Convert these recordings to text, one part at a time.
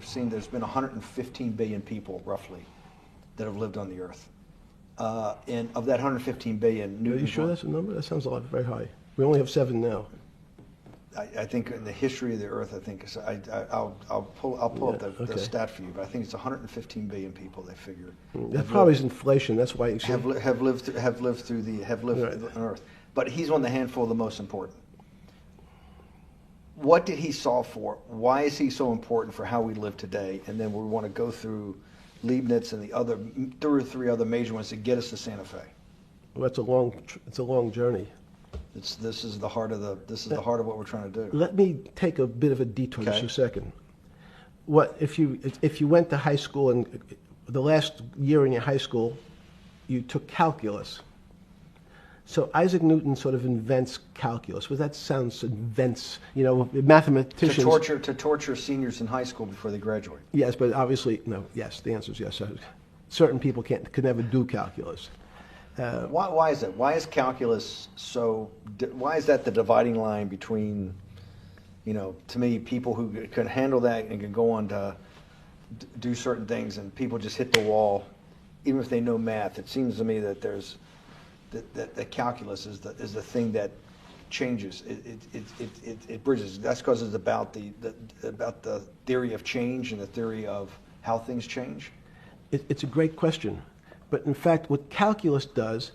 seen there's been 115 billion people, roughly, that have lived on the Earth. And of that 115 billion, Are you sure that's a number? That sounds a lot very high. We only have 7 now. I think in the history of the Earth, I think I'll pull up the stat for you, but I think it's 115 billion people. They figure that probably is inflation. That's why you have lived on Earth. But he's one of the handful of the most important. What did he solve for? Why is he so important for how we live today? And then we want to go through Leibniz and the other 2 or 3 other major ones to get us to Santa Fe. Well, it's a long journey. This is the heart of what we're trying to do. Let me take a bit of a detour just a second. What if you went to high school and the last year in your high school you took calculus? So Isaac Newton sort of invents calculus. Well, that sounds invents, mathematicians. To torture seniors in high school before they graduate. Yes, but obviously, no, yes, the answer is yes. Certain people could never do calculus. Why is that? Why is calculus why is that the dividing line between, to me, people who can handle that and can go on to do certain things, and people just hit the wall, even if they know math? It seems to me that that calculus is the thing that changes. It bridges. That's because it's about the theory of change and the theory of how things change. It's a great question, but in fact, what calculus does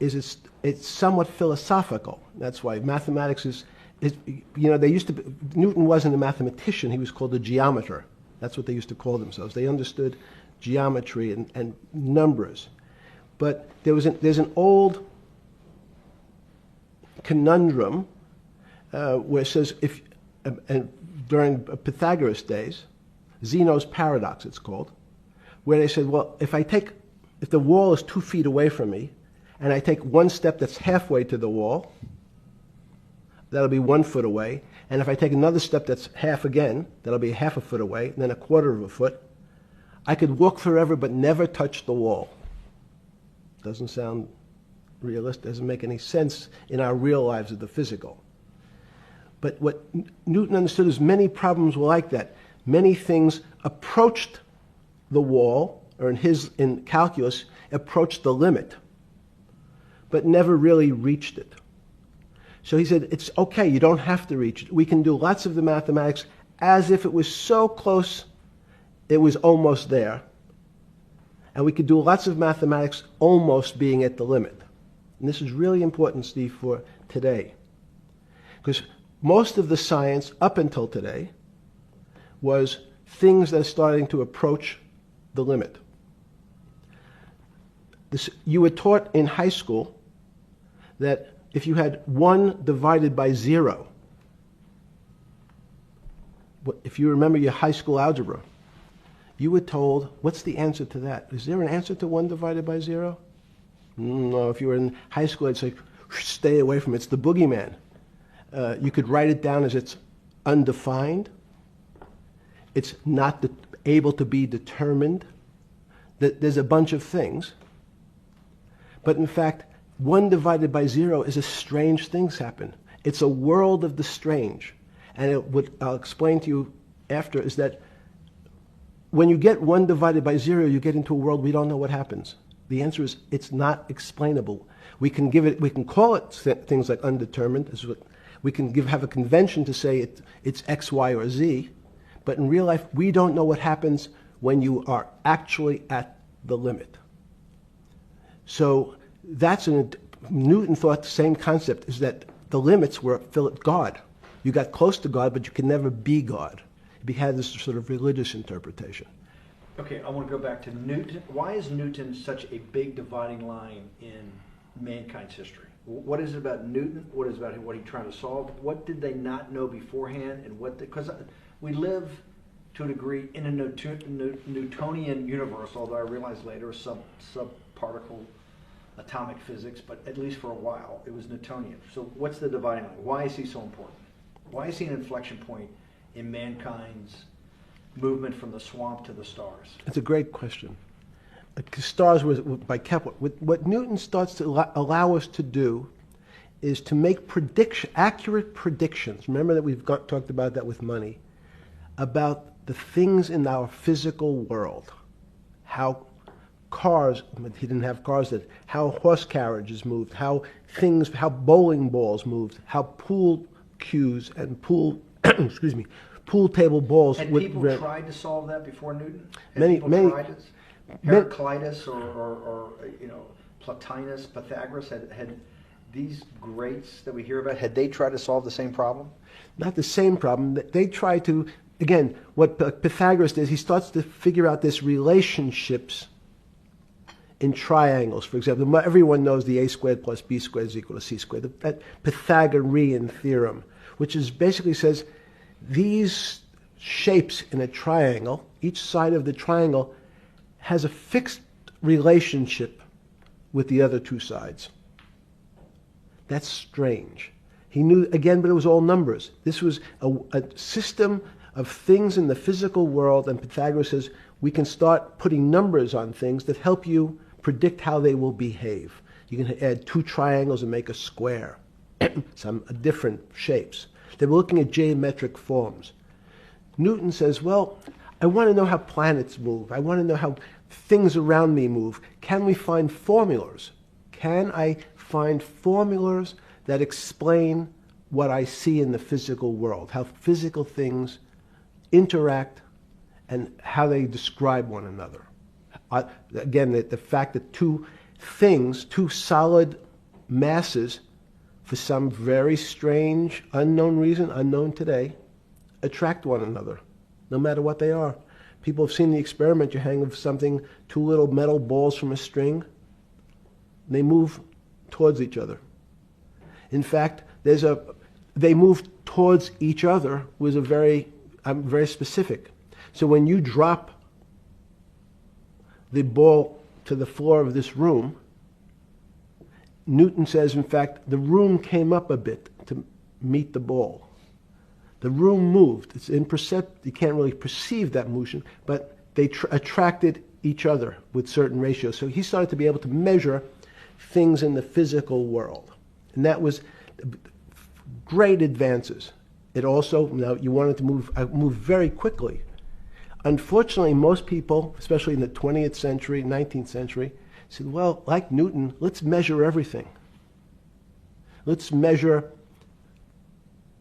is it's somewhat philosophical. That's why mathematics is Newton wasn't a mathematician. He was called a geometer. That's what they used to call themselves. They understood geometry and numbers. But there's an old conundrum where it says during Pythagoras' days, Zeno's paradox it's called, where they said, well, if the wall is 2 feet away from me, and I take one step that's halfway to the wall, that'll be 1 foot away, and if I take another step that's half again, that'll be half a foot away, and then a quarter of a foot, I could walk forever but never touch the wall. Doesn't sound realistic, doesn't make any sense in our real lives of the physical. But what Newton understood is many problems were like that. Many things approached the wall, or in calculus, approached the limit, but never really reached it. So he said, it's okay, you don't have to reach it. We can do lots of the mathematics as if it was so close it was almost there. And we could do lots of mathematics almost being at the limit. And this is really important, Steve, for today. Because most of the science up until today was things that are starting to approach the limit. You were taught in high school that if you had 1 divided by 0, if you remember your high school algebra, you were told, what's the answer to that? Is there an answer to 1 divided by 0? No, if you were in high school, I'd say, stay away from it. It's the boogeyman. You could write it down as it's undefined. It's not able to be determined. There's a bunch of things. But in fact, 1 divided by 0 is a strange things happen. It's a world of the strange. And what I'll explain to you after is that when you get 1 divided by 0, you get into a world we don't know what happens. The answer is it's not explainable. We can call it things like undetermined. We can have a convention to say it's X, Y, or Z. But in real life, we don't know what happens when you are actually at the limit. So Newton thought the same concept, is that the limits were God. You got close to God, but you can never be God. He had this sort of religious interpretation. Okay, I want to go back to Newton. Why is Newton such a big dividing line in mankind's history? What is it about Newton? What is it about what he's trying to solve? What did they not know beforehand? And because we live to a degree in a Newtonian universe, although I realized later subparticle atomic physics, but at least for a while it was Newtonian. So what's the dividing line? Why is he so important? Why is he an inflection point in mankind's movement from the swamp to the stars? It's a great question. Stars was by Kepler. What Newton starts to allow us to do is to make accurate predictions. Remember that we've talked about that with money, about the things in our physical world, how cars, he didn't have cars, that how horse carriages moved, how bowling balls moved, how pool cues and pool, excuse me, pool table balls. Had people tried to solve that before Newton? Had Many, people many. tried it? Heraclitus or Plotinus, Pythagoras, had these greats that we hear about, had they tried to solve the same problem? Not the same problem. They try to, again, what Pythagoras does, he starts to figure out this relationships in triangles. For example, everyone knows the a squared plus b squared is equal to c squared, that Pythagorean theorem, which is basically says these shapes in a triangle, each side of the triangle has a fixed relationship with the other two sides. That's strange. He knew, again, but it was all numbers. This was a system of things in the physical world, and Pythagoras says we can start putting numbers on things that help you predict how they will behave. You can add two triangles and make a square, some different shapes. They were looking at geometric forms. Newton says, well, I want to know how planets move. I want to know how things around me move. Can we find formulas? Can I find formulas that explain what I see in the physical world, how physical things interact and how they describe one another? Again, the fact that two things, two solid masses, for some very strange, unknown reason, unknown today, attract one another, no matter what they are. People have seen the experiment. You hang something, two little metal balls from a string, they move towards each other. In fact, they move towards each other was very specific. So when you drop the ball to the floor of this room, Newton says, in fact, the room came up a bit to meet the ball. The room moved. It's imperceptible. You can't really perceive that motion, but they attracted each other with certain ratios. So he started to be able to measure things in the physical world. And that was great advances. It also, now you wanted to move very quickly. Unfortunately, most people, especially in the 20th century, 19th century, said, well, like Newton, let's measure everything. Let's measure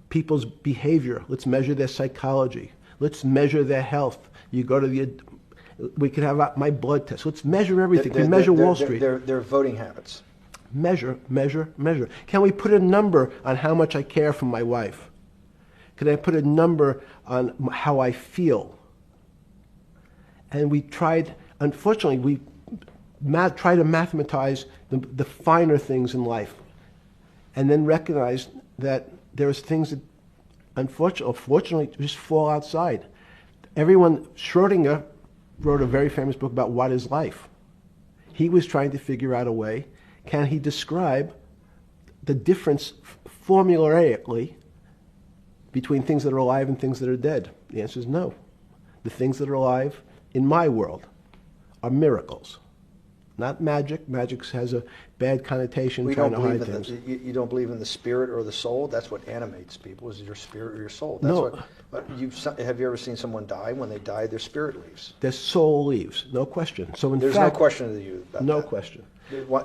people's behavior. Let's measure their psychology. Let's measure their health. You go to we could have my blood test. Let's measure everything. We measure Wall Street. Their voting habits. Measure, measure, measure. Can we put a number on how much I care for my wife? Can I put a number on how I feel? And we tried, unfortunately, we try to mathematize the finer things in life, and then recognize that there's things that, unfortunately, just fall outside. Schrodinger wrote a very famous book about what is life. He was trying to figure out a way, can he describe the difference formulaically between things that are alive and things that are dead? The answer is no. The things that are alive in my world are miracles, not magic. Magic has a bad connotation, trying to hide things. You don't believe in the spirit or the soul? That's what animates people, is your spirit or your soul. That's No. Have you ever seen someone die? When they die, their spirit leaves. Their soul leaves, no question. So There's no question to you about no that. question.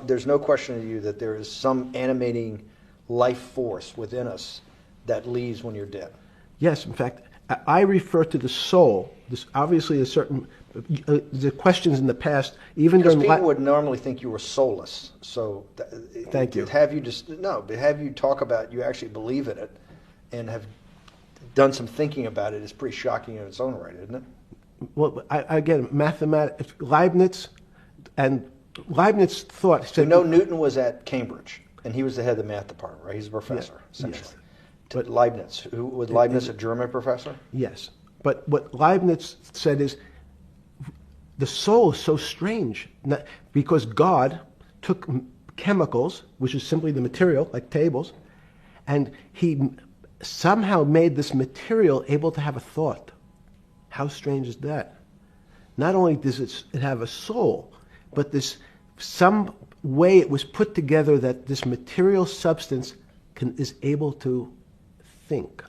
There's no question to you that there is some animating life force within us that leaves when you're dead. Yes, in fact, I refer to the soul. This obviously is certain. The questions in the past, even Because during people would normally think you were soulless. So, Thank you. But have you talk about you actually believe in it, and have done some thinking about it is pretty shocking in its own right, isn't it? Well, again, mathematics. Leibniz thought. So Newton was at Cambridge, and he was the head of the math department, right? He's a professor, essentially. Yes. But Leibniz, was Leibniz a German professor? Yes, but what Leibniz said is the soul is so strange because God took chemicals, which is simply the material, like tables, and he somehow made this material able to have a thought. How strange is that? Not only does it have a soul, but some way it was put together that this material substance is able to think.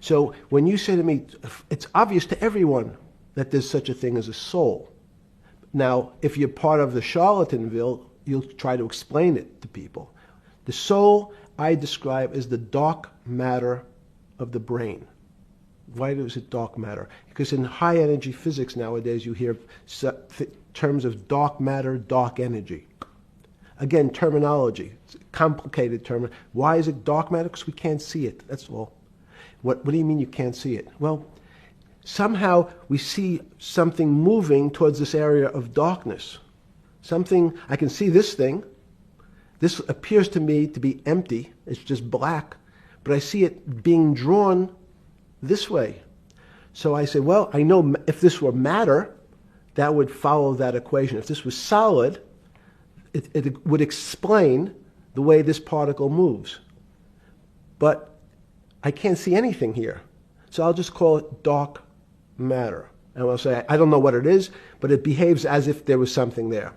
So when you say to me, it's obvious to everyone that there's such a thing as a soul. Now, if you're part of the Charlatanville, you'll try to explain it to people. The soul I describe as the dark matter of the brain. Why is it dark matter? Because in high energy physics nowadays you hear terms of dark matter, dark energy. Again, terminology. It's a complicated term. Why is it dark matter? Because we can't see it. That's all. What do you mean you can't see it? Well, somehow we see something moving towards this area of darkness. Something, I can see this thing. This appears to me to be empty. It's just black. But I see it being drawn this way. So I say, well, I know if this were matter, that would follow that equation. If this was solid, it would explain the way this particle moves. But I can't see anything here. So I'll just call it dark matter. And I'll say, I don't know what it is, but it behaves as if there was something there.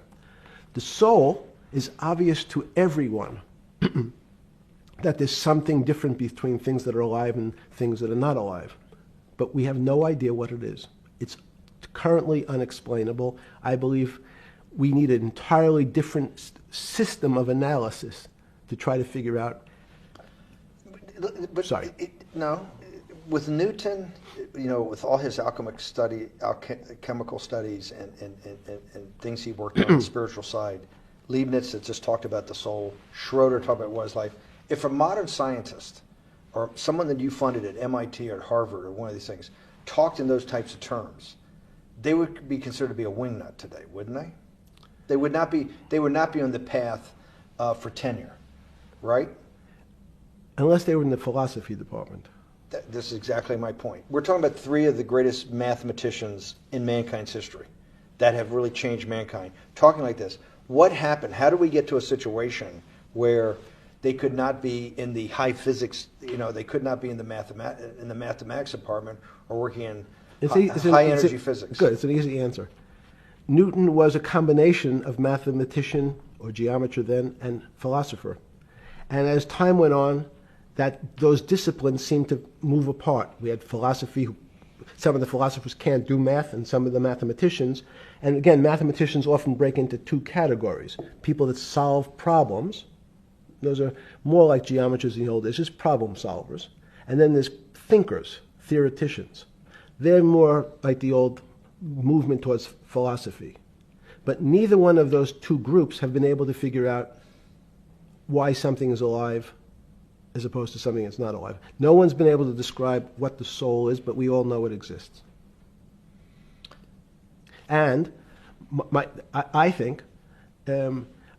The soul is obvious to everyone that there's something different between things that are alive and things that are not alive. But we have no idea what it is. It's currently unexplainable. I believe we need an entirely different system of analysis to try to figure out. But Sorry. No, with Newton, with all his alchemical studies and things he worked on the spiritual side, Leibniz that just talked about the soul, Schroeder talked about what is life. If a modern scientist or someone that you funded at MIT or at Harvard or one of these things talked in those types of terms, they would be considered to be a wingnut today, wouldn't they? They would not be. They would not be on the path for tenure, right? Unless they were in the philosophy department. This is exactly my point. We're talking about three of the greatest mathematicians in mankind's history that have really changed mankind. Talking like this, what happened? How do we get to a situation where they could not be in the high physics? They could not be in the mathematics department or working in high energy physics. Good. It's an easy answer. Newton was a combination of mathematician or geometer then and philosopher, and as time went on, those disciplines seemed to move apart. We had philosophy. Some of the philosophers can't do math, and some of the mathematicians. And again, mathematicians often break into two categories: people that solve problems. Those are more like geometers in the old days, just problem solvers. And then there's thinkers, theoreticians. They're more like the old movement towards philosophy. But neither one of those two groups have been able to figure out why something is alive as opposed to something that's not alive. No one's been able to describe what the soul is, but we all know it exists. And I think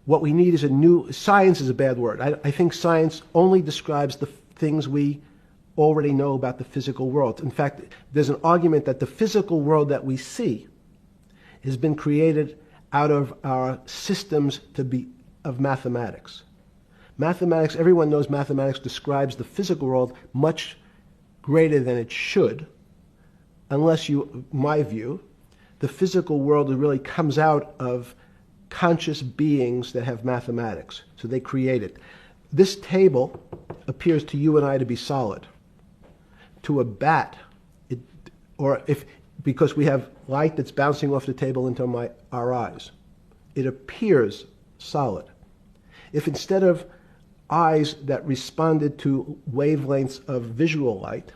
what we need is a new... Science is a bad word. I think science only describes the things we already know about the physical world. In fact, there's an argument that the physical world that we see has been created out of our systems of mathematics. Mathematics, everyone knows mathematics describes the physical world much greater than it should, unless my view, the physical world really comes out of conscious beings that have mathematics. So they create it. This table appears to you and I to be solid. To a bat, because we have light that's bouncing off the table into our eyes, it appears solid. If instead of eyes that responded to wavelengths of visual light,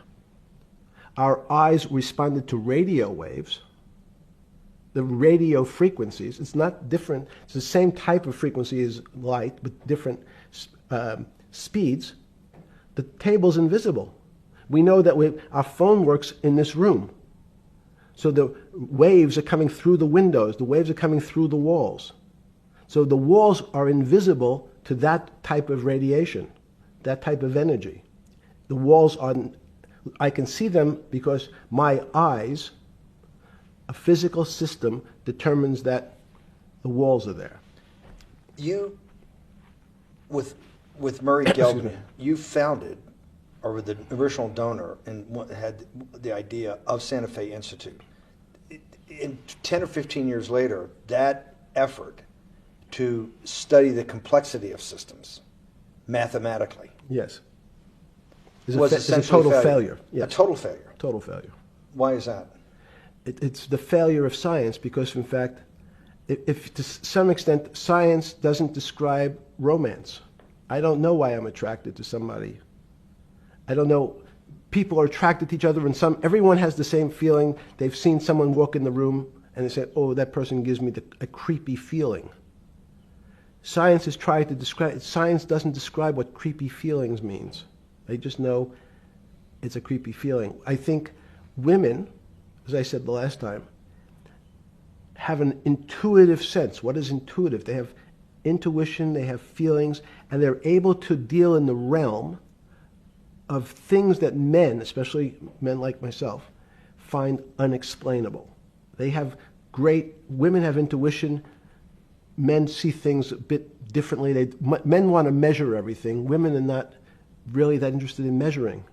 our eyes responded to radio waves, the radio frequencies, it's not different, it's the same type of frequency as light, but different speeds, the table's invisible. We know that our phone works in this room. So the waves are coming through the windows, the waves are coming through the walls. So the walls are invisible to that type of radiation, that type of energy. The walls I can see them because my eyes, a physical system determines that the walls are there. You, with Murray Geldman, you founded, or were the original donor, and had the idea of Santa Fe Institute. In 10 or 15 years later, that effort to study the complexity of systems mathematically. Yes. was is a essentially total failure. A Yes. total failure. Total failure. Why is that? It's the failure of science because, in fact, if to some extent science doesn't describe romance. I don't know why I'm attracted to somebody. I don't know. People are attracted to each other, and everyone has the same feeling. They've seen someone walk in the room, and they say, "Oh, that person gives me a creepy feeling." Science has tried to describe. Science doesn't describe what creepy feelings means. They just know it's a creepy feeling. I think women, as I said the last time, have an intuitive sense. What is intuitive? They have intuition, they have feelings, and they're able to deal in the realm of things that men, especially men like myself, find unexplainable. Women have intuition, men see things a bit differently. Men want to measure everything. Women are not really that interested in measuring.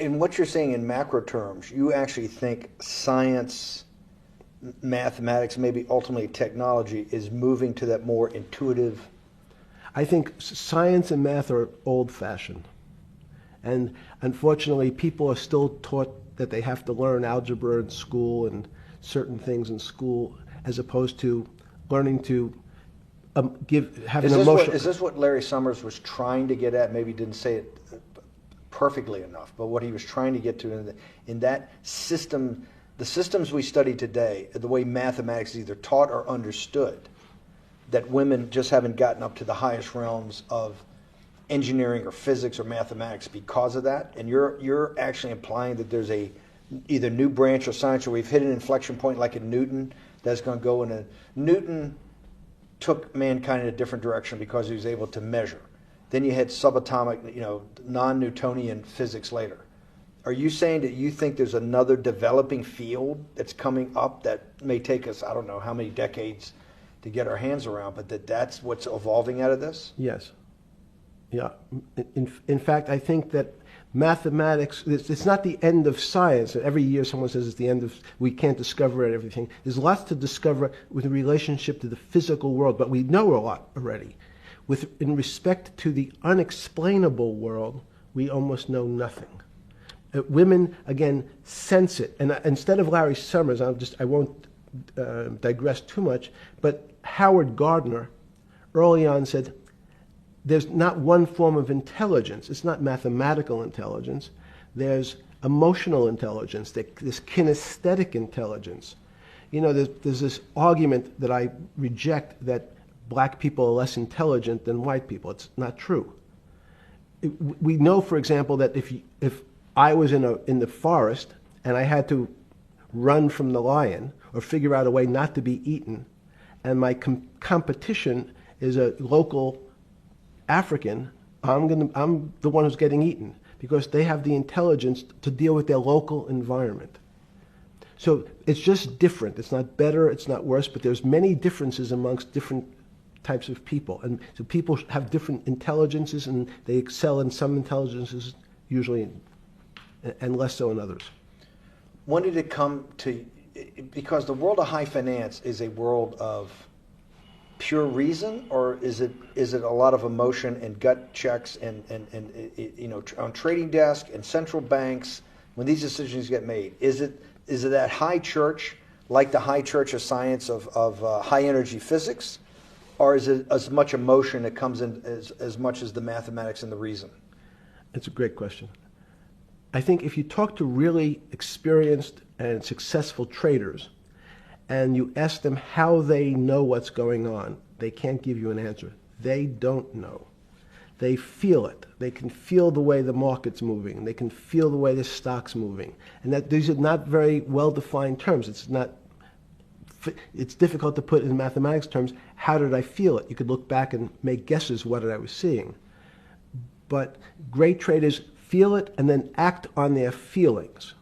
In what you're saying in macro terms, you actually think science, mathematics, maybe ultimately technology is moving to that more intuitive? I think science and math are old-fashioned. And unfortunately, people are still taught that they have to learn algebra in school and certain things in school, as opposed to learning to have an emotion. Is this what Larry Summers was trying to get at? Maybe he didn't say it perfectly enough, but what he was trying to get to in that system, the systems we study today, the way mathematics is either taught or understood, that women just haven't gotten up to the highest realms of engineering or physics or mathematics because of that. And you're actually implying that there's a either new branch of science, or we've hit an inflection point like in Newton that's going to go in a Newton took mankind in a different direction because he was able to measure. Then you had subatomic, non-Newtonian physics later. Are you saying that you think there's another developing field that's coming up that may take us, I don't know how many decades to get our hands around, but that's what's evolving out of this? Yes. Yeah. In fact, I think that mathematics, it's not the end of science. Every year someone says it's the end of, we can't discover everything. There's lots to discover with relationship to the physical world, but we know a lot already. In respect to the unexplainable world, we almost know nothing. Women, again, sense it. And instead of Larry Summers, I won't digress too much, but Howard Gardner early on said, there's not one form of intelligence. It's not mathematical intelligence. There's emotional intelligence. There's kinesthetic intelligence. There's this argument that I reject that black people are less intelligent than white people. It's not true. We know, for example, that if I was in the forest and I had to run from the lion or figure out a way not to be eaten, and my competition is a local African, I'm the one who's getting eaten because they have the intelligence to deal with their local environment. So it's just different. It's not better, it's not worse, but there's many differences amongst different types of people. And so people have different intelligences, and they excel in some intelligences usually and less so in others. When did it come to, because the world of high finance is a world of pure reason, or is it a lot of emotion and gut checks and on trading desk and central banks when these decisions get made? Is it that high church, like the high church of science of high energy physics, or is it as much emotion that comes in as much as the mathematics and the reason? It's a great question. I think if you talk to really experienced and successful traders and you ask them how they know what's going on, they can't give you an answer. They don't know. They feel it. They can feel the way the market's moving. They can feel the way the stock's moving. And that these are not very well-defined terms. It's difficult to put in mathematics terms, how did I feel it? You could look back and make guesses what I was seeing. But great traders feel it and then act on their feelings.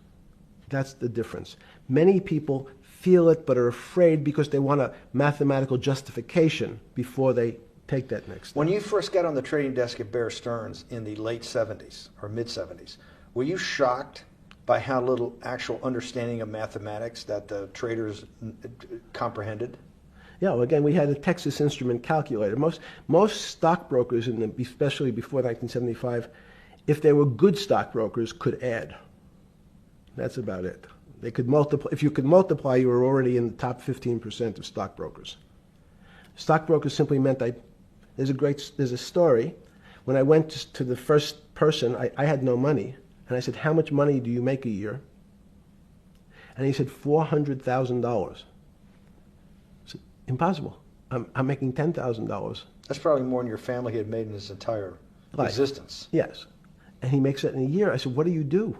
That's the difference. Many people feel it but are afraid because they want a mathematical justification before they take that next step. When you first got on the trading desk at Bear Stearns in the late 70s or mid 70s, were you shocked by how little actual understanding of mathematics that the traders comprehended? Yeah, well, again, we had a Texas Instrument calculator. Most stockbrokers, especially before 1975, if they were good stockbrokers, could add. That's about it. They could multiply. If you could multiply, you were already in the top 15% of stockbrokers. Stockbrokers simply meant there's a story. When I went to the first person, I had no money, and I said, "How much money do you make a year?" And he said, $400,000. Impossible. I'm making $10,000. That's probably more than your family had made in his entire existence. Yes. And he makes it in a year. I said, "What do you do?"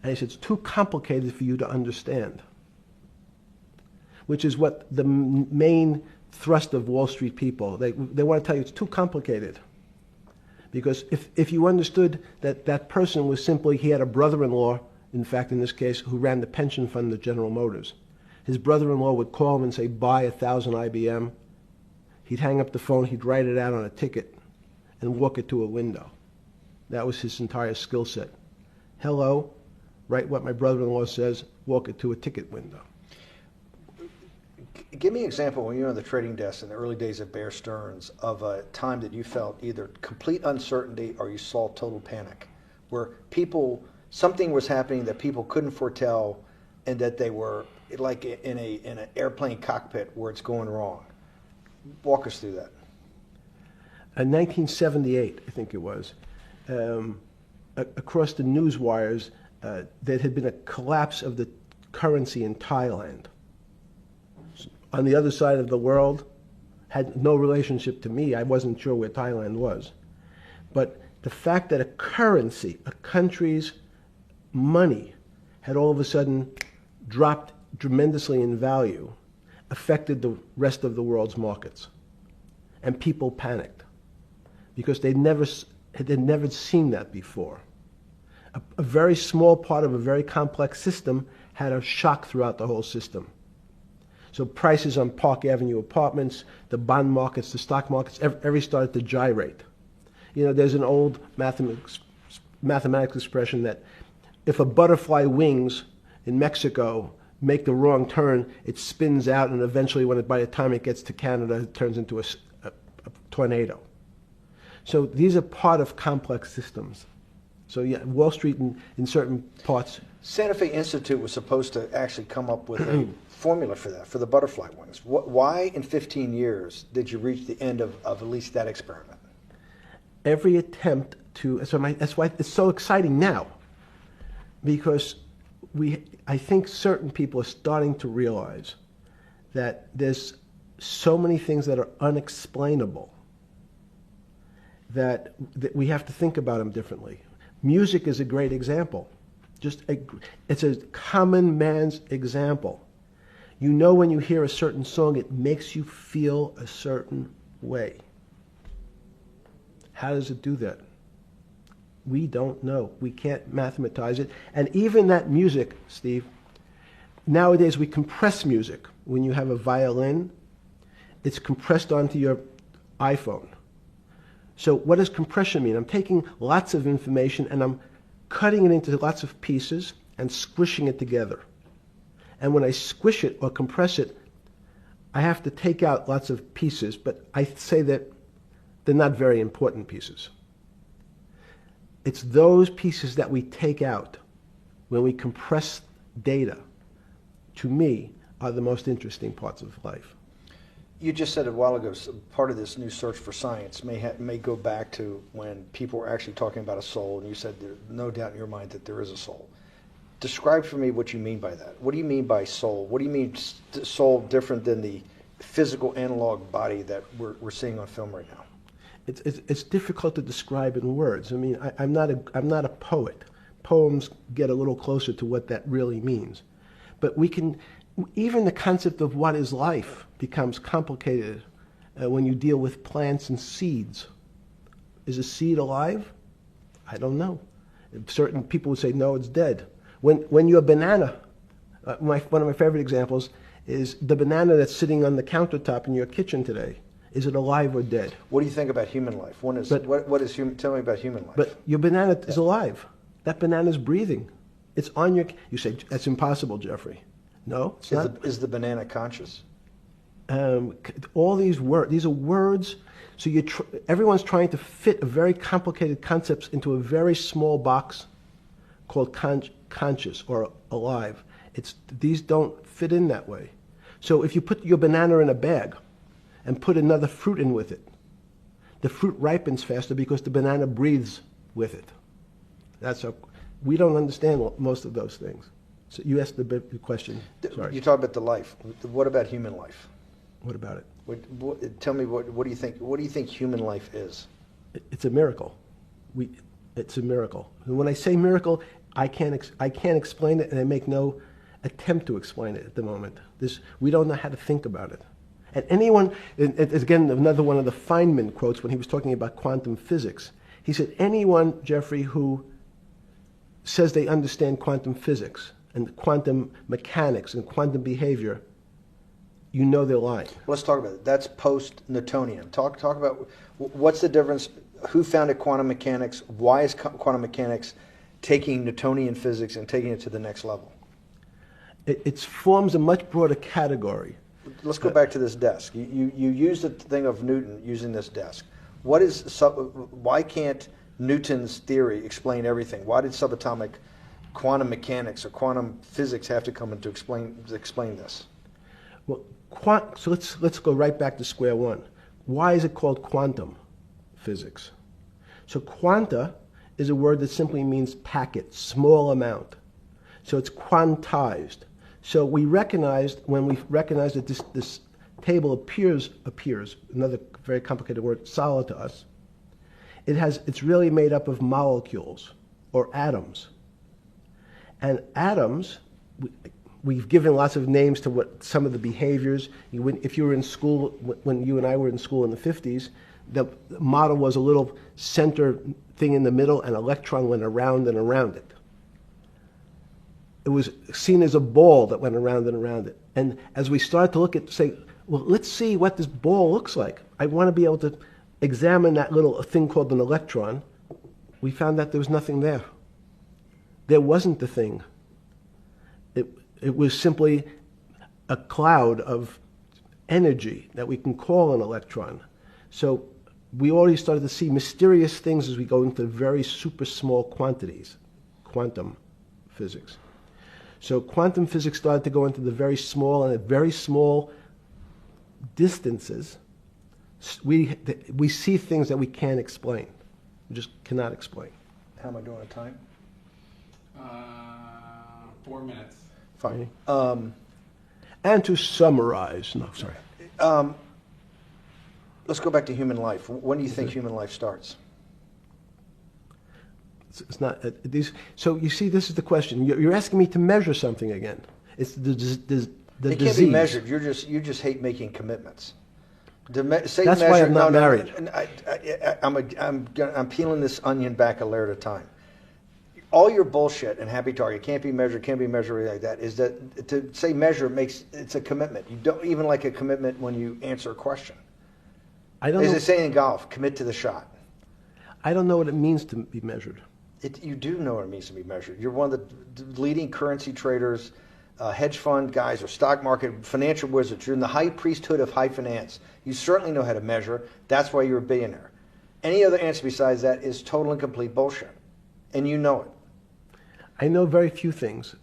And he said, "It's too complicated for you to understand." Which is what the main thrust of Wall Street people, they want to tell you it's too complicated. Because if you understood that that person was simply, he had a brother-in-law, in fact, in this case, who ran the pension fund at General Motors. His brother-in-law would call him and say, "Buy 1,000 IBM. He'd hang up the phone, he'd write it out on a ticket and walk it to a window. That was his entire skill set. Hello, write what my brother-in-law says, walk it to a ticket window. Give me an example when you were on the trading desk in the early days of Bear Stearns of a time that you felt either complete uncertainty or you saw total panic, where something was happening that people couldn't foretell and that they were like in an airplane cockpit where it's going wrong. Walk us through that. In 1978, I think it was, across the news wires, there had been a collapse of the currency in Thailand. On the other side of the world, had no relationship to me. I wasn't sure where Thailand was. But the fact that a currency, a country's money, had all of a sudden dropped tremendously in value, affected the rest of the world's markets. And people panicked because they'd never seen that before. A very small part of a very complex system had a shock throughout the whole system. So prices on Park Avenue apartments, the bond markets, the stock markets, every started to gyrate. You know, there's an old mathematics expression that if a butterfly wings in Mexico make the wrong turn, it spins out, and eventually, by the time it gets to Canada, it turns into a tornado. So these are part of complex systems. So yeah, Wall Street in certain parts. Santa Fe Institute was supposed to actually come up with a formula for that, for the butterfly wings. Why in 15 years did you reach the end of at least that experiment? Every attempt to, that's why it's so exciting now, because I think certain people are starting to realize that there's so many things that are unexplainable that we have to think about them differently. Music is a great example. It's a common man's example. You know, when you hear a certain song, it makes you feel a certain way. How does it do that? We don't know. We can't mathematize it. And even that music, Steve, nowadays we compress music. When you have a violin, it's compressed onto your iPhone. So what does compression mean? I'm taking lots of information and I'm cutting it into lots of pieces and squishing it together. And when I squish it or compress it, I have to take out lots of pieces, but I say that they're not very important pieces. It's those pieces that we take out when we compress data, to me, are the most interesting parts of life. You just said a while ago, part of this new search for science may go back to when people were actually talking about a soul, and you said there's no doubt in your mind that there is a soul. Describe for me what you mean by that. What do you mean by soul? What do you mean soul different than the physical analog body that we're seeing on film right now? It's difficult to describe in words. I mean, I'm not a poet. Poems get a little closer to what that really means. But even the concept of what is life becomes complicated when you deal with plants and seeds. Is a seed alive? I don't know. Certain people would say, no, it's dead. When your banana, one of my favorite examples is the banana that's sitting on the countertop in your kitchen today. Is it alive or dead? What do you think about human life? Tell me about human life. But your banana is alive. That banana is breathing. It's on your. You say that's impossible, Jeffrey. No, it's not. Is the banana conscious? All these words, these are words. So everyone's trying to fit a very complicated concepts into a very small box called conscious or alive. These don't fit in that way. So if you put your banana in a bag and put another fruit in with it, the fruit ripens faster because the banana breathes with it. We don't understand most of those things. So you asked the question. Sorry. You talk about the life. What about human life? What about it? Tell me what do you think? What do you think human life is? It's a miracle. It's a miracle. And when I say miracle, I can't explain it, and I make no attempt to explain it at the moment. We don't know how to think about it. And anyone, again, another one of the Feynman quotes when he was talking about quantum physics. He said, anyone, Jeffrey, who says they understand quantum physics and quantum mechanics and quantum behavior, you know they're lying. Let's talk about it. That's post-Newtonian. Talk about what's the difference, who founded quantum mechanics, why is quantum mechanics taking Newtonian physics and taking it to the next level? It forms a much broader category. Let's go back to this desk. You used the thing of Newton using this desk. Why can't Newton's theory explain everything? Why did subatomic quantum mechanics or quantum physics have to come in to explain this? Well, so let's go right back to square one. Why is it called quantum physics? So quanta is a word that simply means packet, small amount. So it's quantized. So when we recognize that this table appears, another very complicated word, solid to us, it's really made up of molecules or atoms. And atoms, we've given lots of names to some of the behaviors. If you were in school, when you and I were in school in the 50s, the model was a little center thing in the middle, and an electron went around and around it. It was seen as a ball that went around and around it. And as we started to say, well, let's see what this ball looks like. I want to be able to examine that little thing called an electron. We found that there was nothing there. There wasn't the thing. It was simply a cloud of energy that we can call an electron. So we already started to see mysterious things as we go into very super small quantities, quantum physics. So quantum physics started to go into the very small, and at very small distances, we see things that we can't explain. We just cannot explain. How am I doing on time? 4 minutes. Fine. And to summarize, no, sorry. Let's go back to human life. When do you think human life starts? It's not these. So you see, this is the question. You're asking me to measure something again. It's the disease. It can't be measured. You just hate making commitments. That's why I'm not married. I'm peeling this onion back a layer at a time. All your bullshit and happy target can't be measured like that. Is that to say measure it's a commitment. You don't even like a commitment when you answer a question. I don't know. As they say in golf, commit to the shot. I don't know what it means to be measured. You do know what it means to be measured. You're one of the leading currency traders, hedge fund guys, or stock market financial wizards. You're in the high priesthood of high finance. You certainly know how to measure. That's why you're a billionaire. Any other answer besides that is total and complete bullshit, and you know it. I know very few things.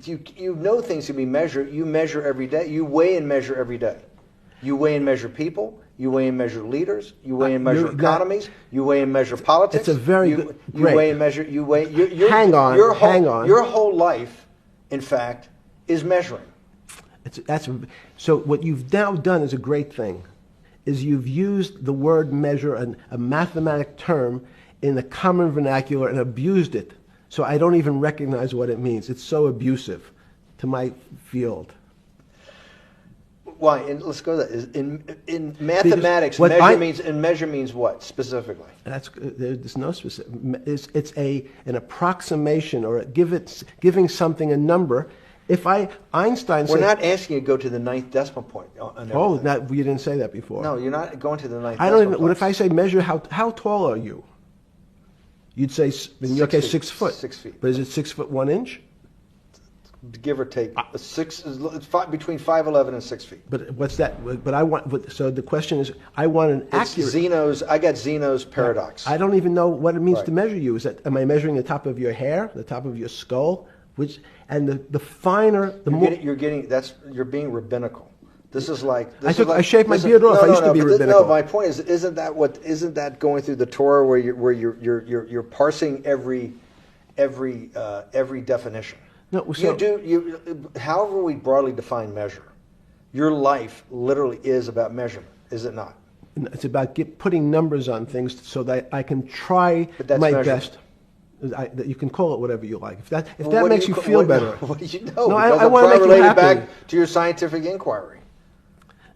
You know things can be measured. You measure every day. You weigh and measure every day. You weigh and measure people. You weigh and measure leaders. You weigh and measure economies. You weigh and measure politics. It's a very good. You weigh and measure. You weigh. Hang on. Your whole life, in fact, is measuring. So what you've now done is a great thing, is you've used the word measure, a mathematic term, in the common vernacular and abused it. So I don't even recognize what it means. It's so abusive to my field. Let's go to that. In mathematics, measure means what specifically? There's no specific. It's an approximation, or giving something a number. Einstein said, we're not asking you to go to the 9th decimal point. You didn't say that before. No, you're not going to the 9th. I don't even. What if I say measure? How tall are you? You'd say in your case 6 foot. 6 feet. But is it 6 foot 1 inch? give or take, between 5'11" and 6 feet. But what's that? But I want. So the question is, I want an It's accurate. Zeno's. I got Zeno's paradox. I don't even know what it means Right. to measure you. Is that, am I measuring the top of your hair, the top of your skull, which, and the finer, the more. You're being rabbinical. This is like. I shaved my beard off. I used to be rabbinical. No, my point is, isn't that going through the Torah where you're parsing every definition? No, so, however we broadly define measure, your life literally is about measurement, is it not? it's about putting numbers on things so that I can try But that's my measurement. best. You can call it whatever you like. If that Well, what makes do you feel better. What do you know? No, Because I I'm wanna trying to make you relate it happy. back to your scientific inquiry.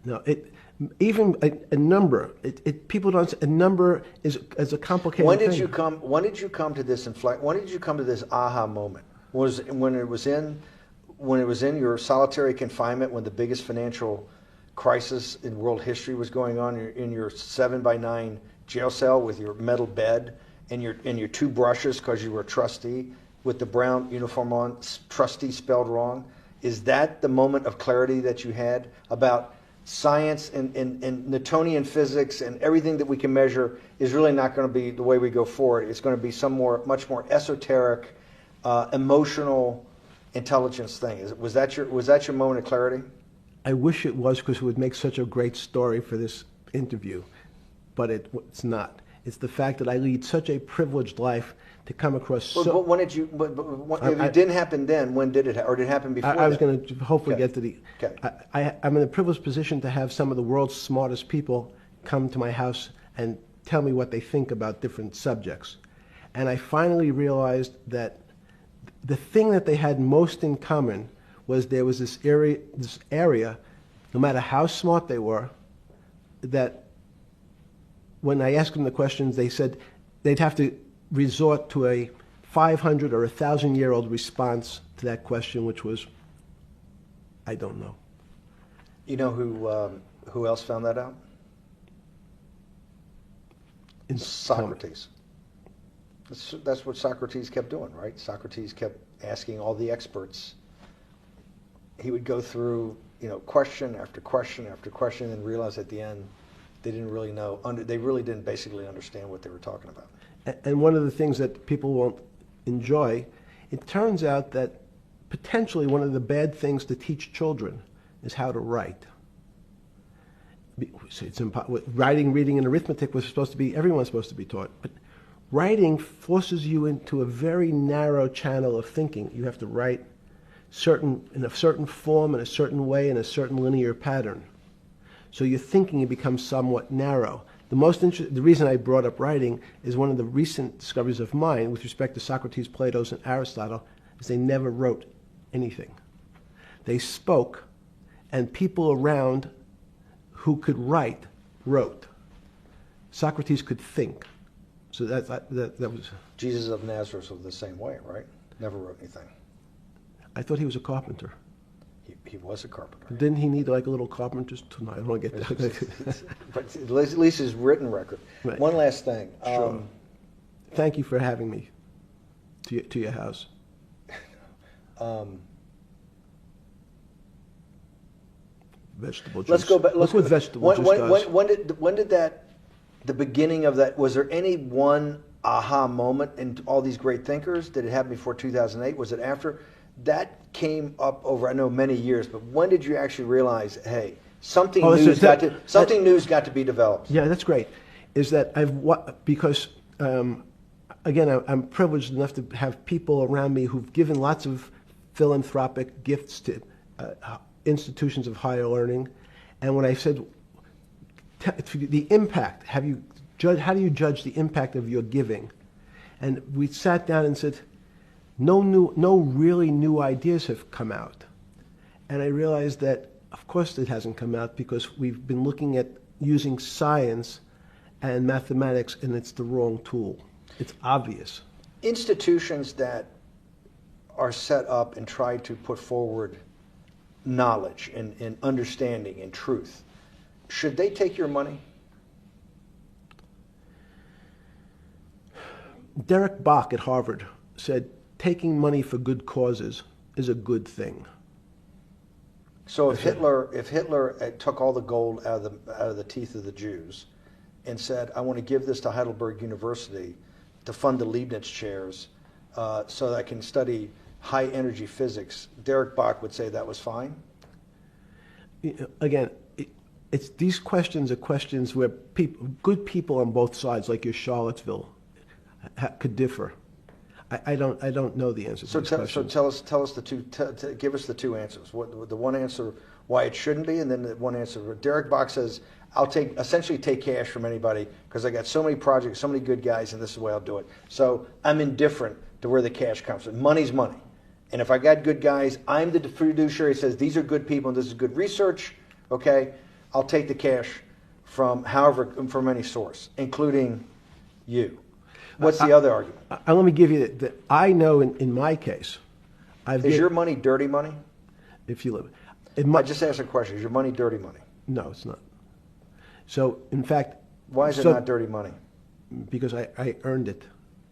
No, even a number. People don't. A number is a complicated When did thing. you come? When did you come to this When did you come to this aha moment? Was when it was in your solitary confinement, when the biggest financial crisis in world history was going on, in your 7x9 jail cell with your metal bed and your two brushes because you were a trustee with the brown uniform on, trustee spelled wrong. Is that the moment of clarity that you had about science and Newtonian physics and everything that we can measure is really not going to be the way we go forward? It's going to be much more esoteric, emotional intelligence thing. Was that your moment of clarity? I wish it was, because it would make such a great story for this interview, but it's not. It's the fact that I lead such a privileged life to come across. But when did you? If it didn't happen then, when did it? Or did it happen before? I was going to hopefully get to the. Okay. I'm in a privileged position to have some of the world's smartest people come to my house and tell me what they think about different subjects, and I finally realized that the thing that they had most in common was there was this area, no matter how smart they were, that when I asked them the questions, they said they'd have to resort to a 500 or 1,000-year-old response to that question, which was, I don't know. You know who else found that out? Socrates. That's what Socrates kept doing, right? Socrates kept asking all the experts. He would go through, question after question after question, and realize at the end they didn't really know. They really didn't basically understand what they were talking about. And one of the things that people won't enjoy, it turns out that potentially one of the bad things to teach children is how to write. So writing, reading, and arithmetic was supposed to be, everyone's supposed to be taught. But writing forces you into a very narrow channel of thinking. You have to write in a certain form, in a certain way, in a certain linear pattern. So your thinking becomes somewhat narrow. The reason I brought up writing is one of the recent discoveries of mine with respect to Socrates, Plato, and Aristotle is they never wrote anything. They spoke, and people around who could write wrote. Socrates could think. So that was. Jesus of Nazareth was the same way, right? Never wrote anything. I thought he was a carpenter. He was a carpenter. Didn't he need like a little carpenter's tonight? I don't want to get that. But at least his written record. Right. One last thing. Sure. Thank you for having me to your house. Vegetable juice. Let's go back. Look what vegetable juice does. When did that? The beginning of that. Was there any one aha moment in all these great thinkers? Did it happen before 2008? Was it after? That came up over, I know, many years. But when did you actually realize, hey, something new's got to be developed? Yeah, that's great. Is that because again, I'm privileged enough to have people around me who've given lots of philanthropic gifts to institutions of higher learning, and when I said the impact, how do you judge the impact of your giving? And we sat down and said, no really new ideas have come out. And I realized that, of course, it hasn't come out because we've been looking at using science and mathematics, and it's the wrong tool. It's obvious. Institutions that are set up and try to put forward knowledge and understanding and truth, should they take your money? Derek Bach at Harvard said, taking money for good causes is a good thing. So if Hitler took all the gold out of the teeth of the Jews and said, I want to give this to Heidelberg University to fund the Leibniz chairs so that I can study high energy physics, Derek Bach would say that was fine? Again, these questions are questions where good people on both sides, like your Charlottesville, could differ. I don't know the answer to these questions. So tell us the two. Give us the two answers. What the one answer why it shouldn't be, and then the one answer. Derek Bach says, "I'll essentially take cash from anybody because I got so many projects, so many good guys, and this is the way I'll do it. So I'm indifferent to where the cash comes from. Money's money, and if I got good guys, I'm the fiduciary. Says these are good people and this is good research. Okay, I'll take the cash from any source, including you." What's the other argument? Let me give you that. I know in my case, is your money dirty money? If you live, I just asked a question. Is your money dirty money? No, it's not. So, in fact, why is it not dirty money? Because I earned it.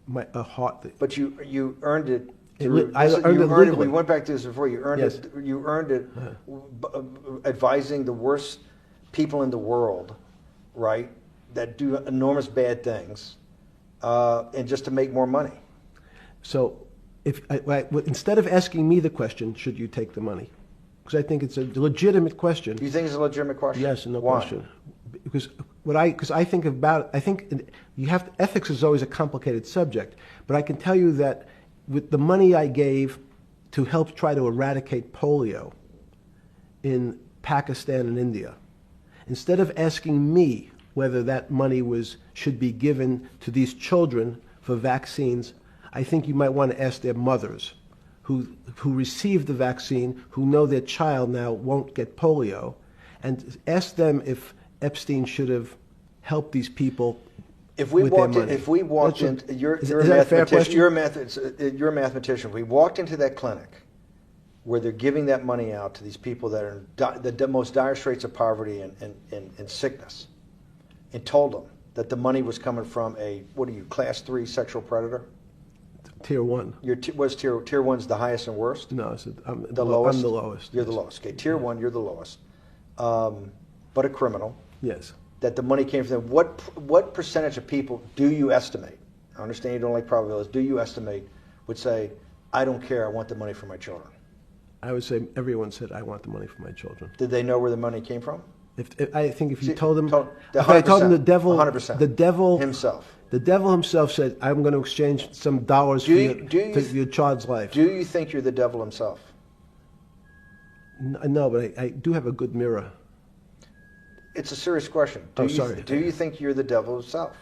But you earned it. I earned it legally. We went back to this before. You earned yes. it. You earned it advising the worst people in the world, right? That do enormous bad things. And just to make more money. So, instead of asking me the question, should you take the money? Because I think it's a legitimate question. You think it's a legitimate question? Yes, no Why? question. Because I think about, ethics is always a complicated subject. But I can tell you that with the money I gave to help try to eradicate polio in Pakistan and India, instead of asking me whether that money should be given to these children for vaccines, I think you might want to ask their mothers who received the vaccine, who know their child now won't get polio, and ask them if Epstein should have helped these people with their money. If we walked in, you're a mathematician. We walked into that clinic where they're giving that money out to these people that are in the most dire straits of poverty and sickness, and told them that the money was coming from class 3 sexual predator? Tier 1. Was tier 1's the highest and worst? No, I'm the lowest. I'm the lowest. You're the lowest. Okay, tier 1, you're the lowest. But a criminal. Yes. That the money came from them. What percentage of people do you estimate? I understand you don't like probabilities. Do you estimate would say, I don't care, I want the money for my children? I would say everyone said, I want the money for my children. Did they know where the money came from? If you told them, the devil, 100%. The devil himself said, "I'm going to exchange some dollars for your child's life." Do you think you're the devil himself? No, but I do have a good mirror. It's a serious question. Do you think you're the devil himself?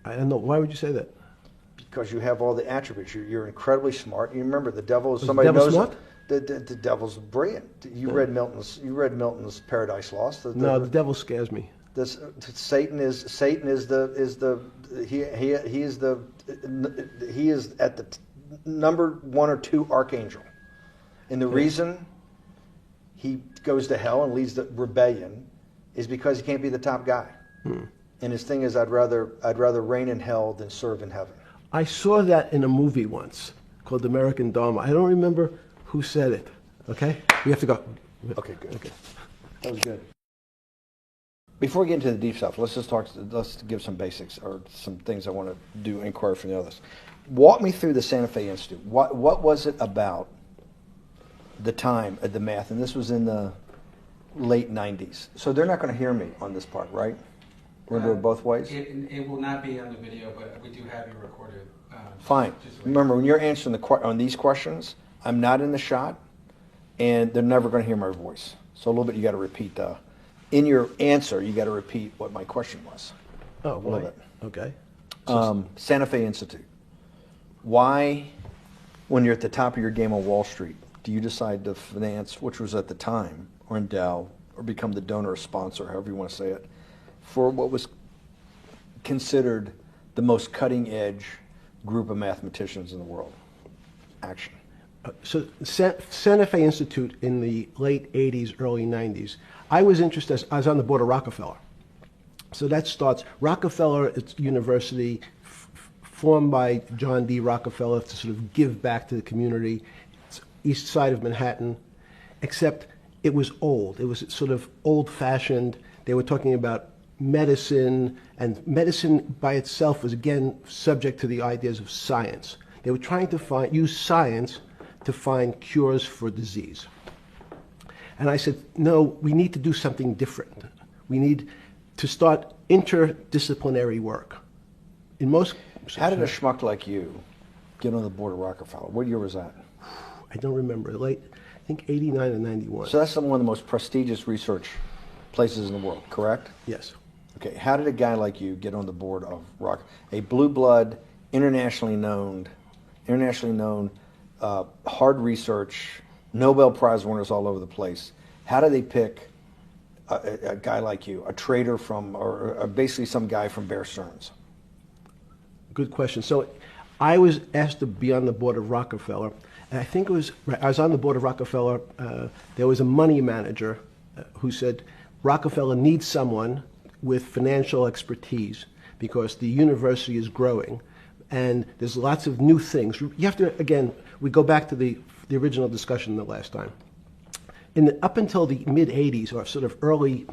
I don't know. Why would you say that? Because you have all the attributes. You're incredibly smart. You remember the devil is somebody knows. Smart? The devil's brilliant. You read Milton's Paradise Lost. No, the devil scares me. Satan is at the number 1 or 2 archangel, and the reason he goes to hell and leads the rebellion is because he can't be the top guy. And his thing is, I'd rather reign in hell than serve in heaven. I saw that in a movie once called American Dharma. I don't remember who said it. Okay, we have to go. Okay, good. Okay, that was good. Before we get into the deep stuff, let's give some basics or some things I want to do inquiry from the others. Walk me through the Santa Fe Institute. What was it about the time of the math? And this was in the late 90s. So they're not going to hear me on this part, right? We're going to do it both ways? It will not be on the video, but we do have you recorded. Fine. Remember, when you're answering on these questions, I'm not in the shot, and they're never going to hear my voice. So a little bit you got to repeat in your answer, you got to repeat what my question was. Oh, a little bit. Okay. Santa Fe Institute. Why, when you're at the top of your game on Wall Street, do you decide to finance, which was at the time, or endow, or become the donor or sponsor, however you want to say it, for what was considered the most cutting-edge group of mathematicians in the world? Action. So Santa Fe Institute in the late 80s, early 90s, I was interested, I was on the board of Rockefeller. So that starts, Rockefeller, it's university formed by John D. Rockefeller to sort of give back to the community. It's east side of Manhattan, except it was old. It was sort of old-fashioned. They were talking about medicine, and medicine by itself was, again, subject to the ideas of science. They were trying to use science to find cures for disease. And I said, no, we need to do something different. We need to start interdisciplinary work. In most... How did a schmuck like you get on the board of Rockefeller? What year was that? I don't remember. Late, I think 89 or 91. So that's one of the most prestigious research places in the world, correct? Yes. Okay, how did a guy like you get on the board of a blue blood, internationally known, hard research, Nobel Prize winners all over the place? How do they pick a guy like you, a trader from, or basically some guy from Bear Stearns? Good question. So I was asked to be on the board of Rockefeller, and I think it was, I was on the board of Rockefeller, there was a money manager who said, Rockefeller needs someone with financial expertise because the university is growing and there's lots of new things. You have to, again, we go back to the original discussion the last time. Up until the mid-'80s or sort of early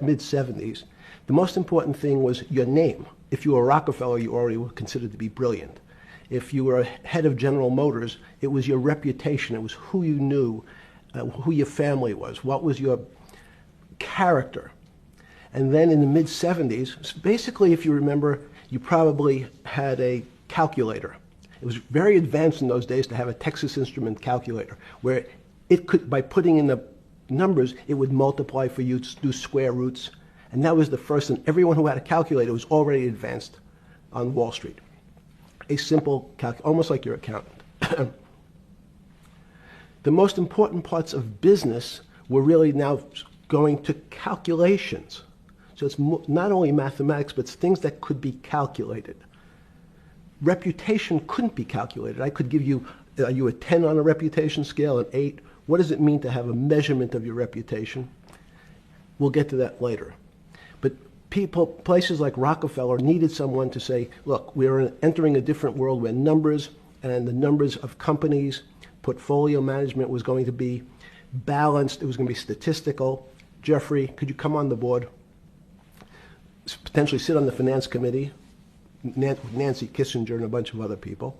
mid-'70s, the most important thing was your name. If you were Rockefeller, you already were considered to be brilliant. If you were head of General Motors, it was your reputation. It was who you knew, who your family was, what was your character. And then in the mid-'70s, basically, if you remember, you probably had a calculator. It was very advanced in those days to have a Texas Instrument calculator, where it could, by putting in the numbers, it would multiply for you to do square roots. And that was the first, and everyone who had a calculator was already advanced on Wall Street. A simple almost like your accountant. The most important parts of business were really now going to calculations. So it's not only mathematics, but it's things that could be calculated. Reputation couldn't be calculated. I could give you, are you a 10 on a reputation scale, an 8? What does it mean to have a measurement of your reputation? We'll get to that later. But places like Rockefeller needed someone to say, look, we're entering a different world where numbers and the numbers of companies, portfolio management was going to be balanced. It was going to be statistical. Jeffrey, could you come on the board? Potentially sit on the finance committee, Nancy Kissinger and a bunch of other people.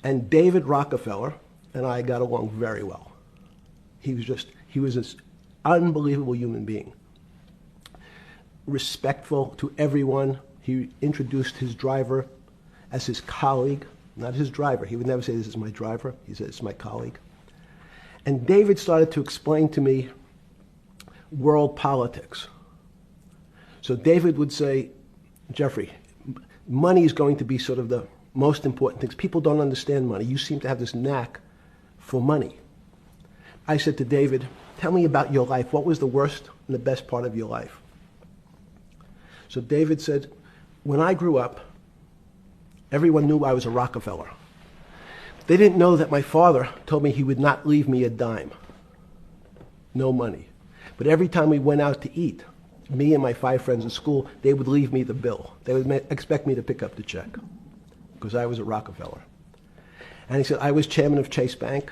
And David Rockefeller and I got along very well. He was an unbelievable human being. Respectful to everyone. He introduced his driver as his colleague, not his driver. He would never say, this is my driver. He said, it's my colleague. And David started to explain to me world politics. So David would say, Jeffrey, money is going to be sort of the most important things. People don't understand money. You seem to have this knack for money. I said to David, tell me about your life. What was the worst and the best part of your life? So David said, when I grew up, everyone knew I was a Rockefeller. They didn't know that my father told me he would not leave me a dime. No money. But every time we went out to eat, me and my 5 friends in school, they would leave me the bill. They would expect me to pick up the check because I was a Rockefeller. And he said, I was chairman of Chase Bank.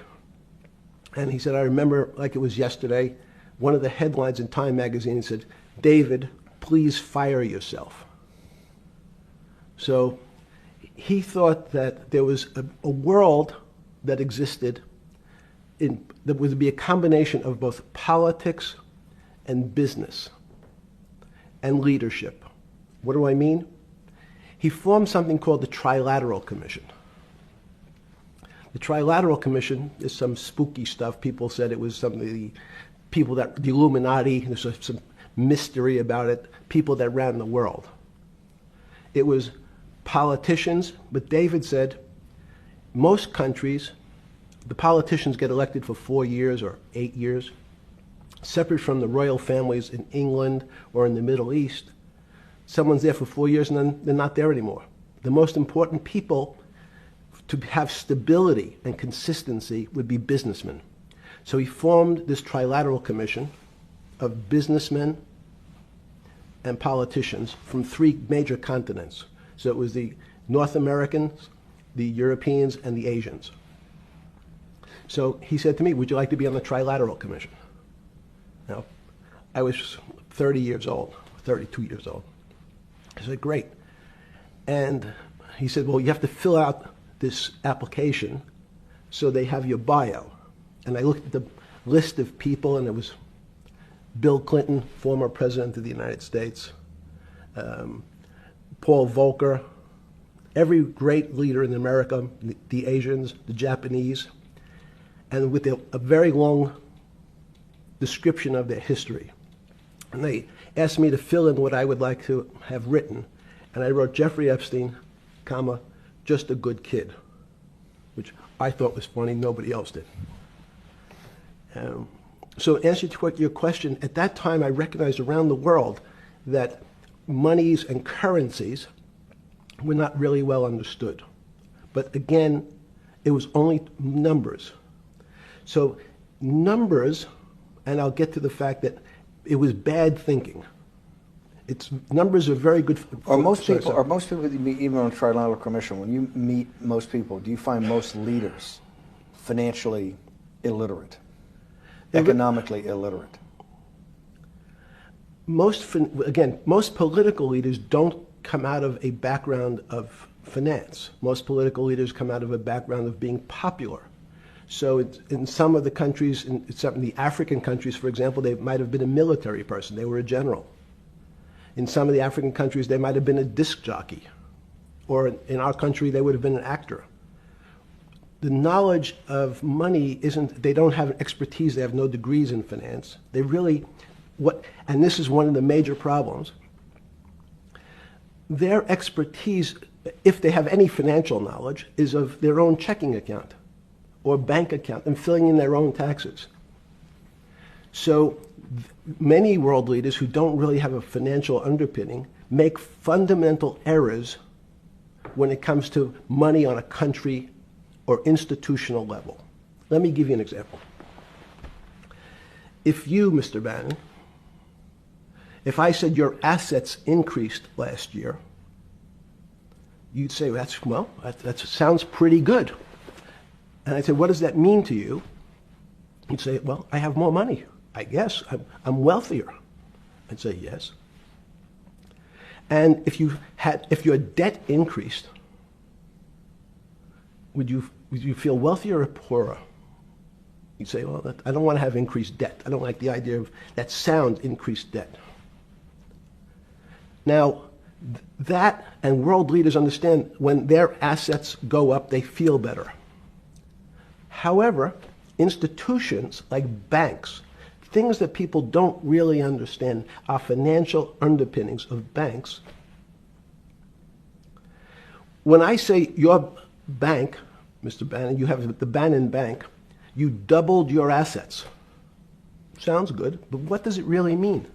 And he said, I remember like it was yesterday, one of the headlines in Time magazine said, David, please fire yourself. So he thought that there was a world that existed that would be a combination of both politics and business and leadership. What do I mean? He formed something called the Trilateral Commission. The Trilateral Commission is some spooky stuff. People said it was something, the Illuminati, there's some mystery about it, people that ran the world. It was politicians, but David said most countries, the politicians get elected for 4 years or 8 years, separate from the royal families in England or in the Middle East. Someone's there for 4 years and then they're not there anymore. The most important people to have stability and consistency would be businessmen. So he formed this Trilateral Commission of businessmen and politicians from 3 major continents. So it was the North Americans, the Europeans, and the Asians. So he said to me, would you like to be on the Trilateral Commission? Now, I was 30 years old, 32 years old. I said, great. And he said, well, you have to fill out this application so they have your bio. And I looked at the list of people, and it was Bill Clinton, former president of the United States, Paul Volcker, every great leader in America, the Asians, the Japanese, and with a very long description of their history. And they asked me to fill in what I would like to have written. And I wrote Jeffrey Epstein, comma, just a good kid, which I thought was funny, nobody else did. So in answer to your question, at that time I recognized around the world that monies and currencies were not really well understood. But again, it was only numbers. So numbers, and I'll get to the fact that it was bad thinking. Numbers are very good. Are most people that you meet, even on Trilateral Commission, when you meet most people, do you find most leaders financially illiterate, economically illiterate? Most political leaders don't come out of a background of finance. Most political leaders come out of a background of being popular. So in some of the countries, in some of the African countries, for example, they might have been a military person. They were a general. In some of the African countries, they might have been a disc jockey. Or in our country, they would have been an actor. The knowledge of money they don't have expertise, they have no degrees in finance. They really, and this is one of the major problems, their expertise, if they have any financial knowledge, is of their own checking account or bank account and filling in their own taxes. So many world leaders who don't really have a financial underpinning make fundamental errors when it comes to money on a country or institutional level. Let me give you an example. If you, Mr. Bannon, if I said your assets increased last year, you'd say, that sounds pretty good. And I said, what does that mean to you? You'd say, well, I have more money. I guess I'm wealthier. I'd say yes. And if your debt increased, would you feel wealthier or poorer? You'd say, well, I don't want to have increased debt. I don't like the idea of that sound, increased debt. Now, that and world leaders understand when their assets go up, they feel better. However, institutions like banks, things that people don't really understand are financial underpinnings of banks. When I say your bank, Mr. Bannon, you have the Bannon Bank, you doubled your assets. Sounds good, but what does it really mean?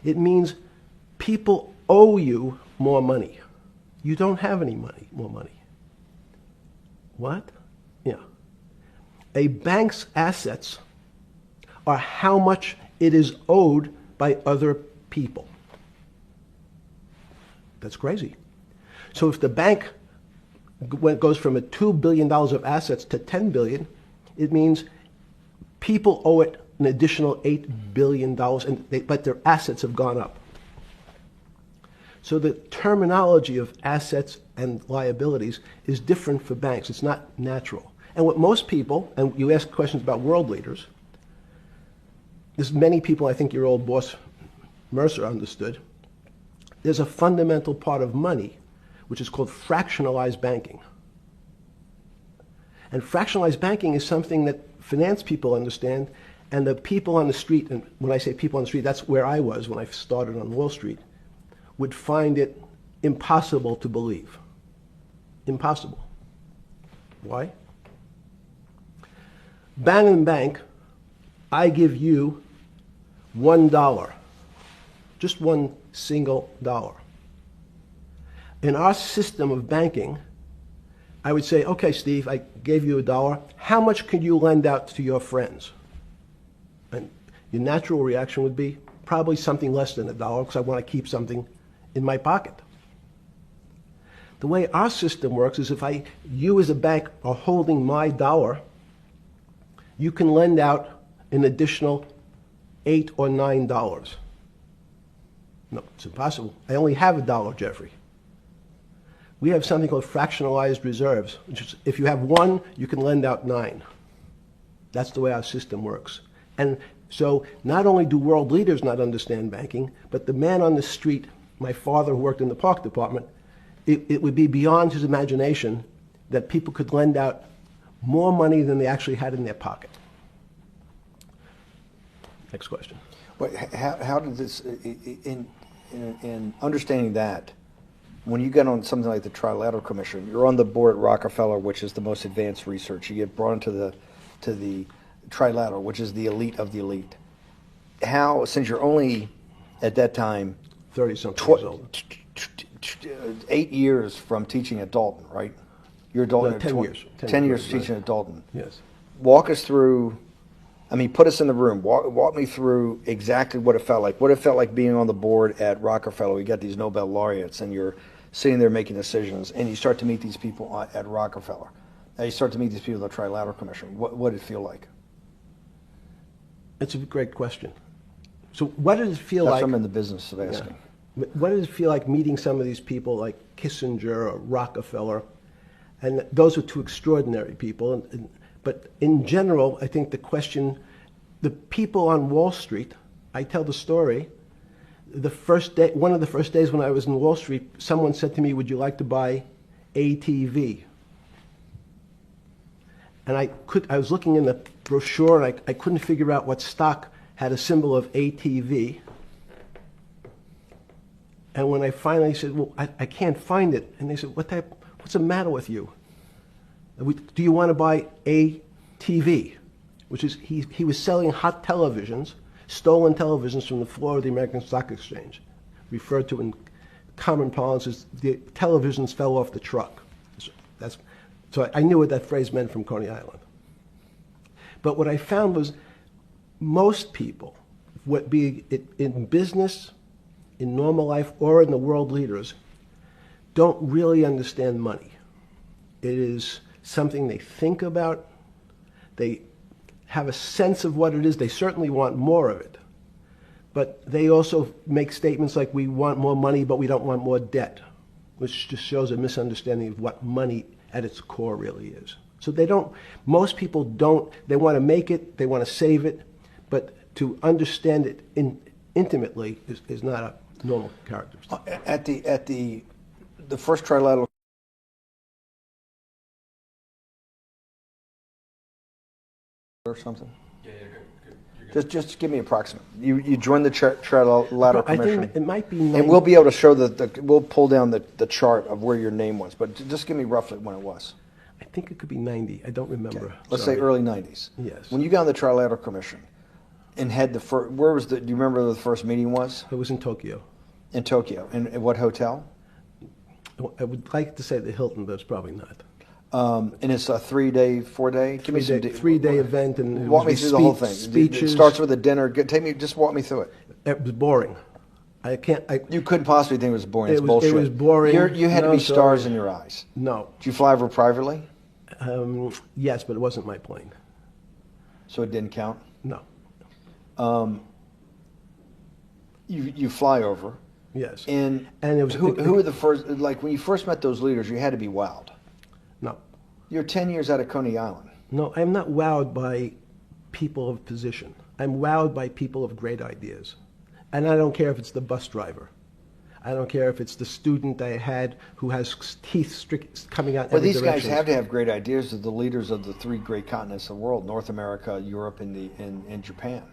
It means people owe you more money. You don't have any more money. What? Yeah. A bank's assets are how much it is owed by other people. That's crazy. So if the bank goes from a $2 billion of assets to $10 billion, it means people owe it an additional $8 billion, but their assets have gone up. So the terminology of assets and liabilities is different for banks. It's not natural. And what most people, and you ask questions about world leaders, there's many people, I think your old boss Mercer understood, there's a fundamental part of money which is called fractionalized banking. And fractionalized banking is something that finance people understand, and the people on the street, and when I say people on the street, that's where I was when I started on Wall Street, would find it impossible to believe. Impossible. Why? Bannon Bank, I give you $1, just one single dollar. In our system of banking, I would say, okay, Steve, I gave you $1. How much could you lend out to your friends? And your natural reaction would be probably something less than $1 because I want to keep something in my pocket. The way our system works is if you as a bank are holding my dollar you can lend out an additional $8 or $9. No, it's impossible. I only have $1, Jeffrey. We have something called fractionalized reserves, which is if you have 1, you can lend out 9. That's the way our system works. And so not only do world leaders not understand banking, but the man on the street, my father who worked in the park department, it would be beyond his imagination that people could lend out more money than they actually had in their pocket. Next question. But how did this, in understanding that, when you get on something like the Trilateral Commission, you're on the board at Rockefeller, which is the most advanced research. You get brought into the Trilateral, which is the elite of the elite. How, since you're only at that time 30-something years old. 8 years from teaching at Dalton, right? You're at Dalton. No, 10 years. 10 years right. teaching at Dalton. Yes. Walk us through. I mean, put us in the room. Walk me through exactly what it felt like. What it felt like being on the board at Rockefeller. You got these Nobel laureates, and you're sitting there making decisions, and you start to meet these people at Rockefeller. And you start to meet these people at the Trilateral Commission. What did it feel like? It's a great question. So what does it feel That's like? what I'm in the business of asking. Yeah. What does it feel like meeting some of these people like Kissinger or Rockefeller? And those are two extraordinary people. But in general, I think the question, the people on Wall Street, I tell the story, the first day, one of the first days when I was in Wall Street, someone said to me, would you like to buy ATV? And I was looking in the brochure, and I couldn't figure out what stock had a symbol of ATV. And when I finally said, well, I can't find it, and they said, what's the matter with you? Do you want to buy ATV? Which is, he was selling hot televisions, stolen televisions from the floor of the American Stock Exchange, referred to in common parlance as the televisions fell off the truck. So I knew what that phrase meant from Coney Island. But what I found was most people, be it in business, in normal life, or in the world leaders, don't really understand money. It is something they think about. They have a sense of what it is. They certainly want more of it. But they also make statements like, we want more money, but we don't want more debt, which just shows a misunderstanding of what money at its core really is. So most people don't, they want to make it, they want to save it, but to understand it intimately is not a normal characteristic. At the first Trilateral or something? Yeah, you're good. Just give me an approximate. You joined the Trilateral I Commission. think it might be and we'll be able to show we'll pull down the chart of where your name was, but just give me roughly when it was. I think it could be 90. I don't remember. Okay. Let's Sorry. say early 90s. Yes. When you got on the Trilateral Commission and had where was do you remember where the first meeting was? It was in Tokyo. In Tokyo. And at what hotel? I would like to say the Hilton, but it's probably not. And it's a 3-day, 4-day? Give me some 3-day event, and walk me through the whole thing. Speeches. It starts with a dinner. Just walk me through it. It was boring. You couldn't possibly think it was boring. It's It bullshit. was boring. You had to be stars in your eyes. No. Did you fly over privately? Yes, but it wasn't my plane. So it didn't count? No. You fly over. Yes. And it was who were the first? Like when you first met those leaders, you had to be wowed. No. You're 10 years out of Coney Island. No, I'm not wowed by people of position. I'm wowed by people of great ideas. And I don't care if it's the bus driver. I don't care if it's the student I had who has teeth coming out. Well, every these direction. guys have to have great ideas. They're the leaders of the 3 great continents of the world: North America, Europe, and Japan.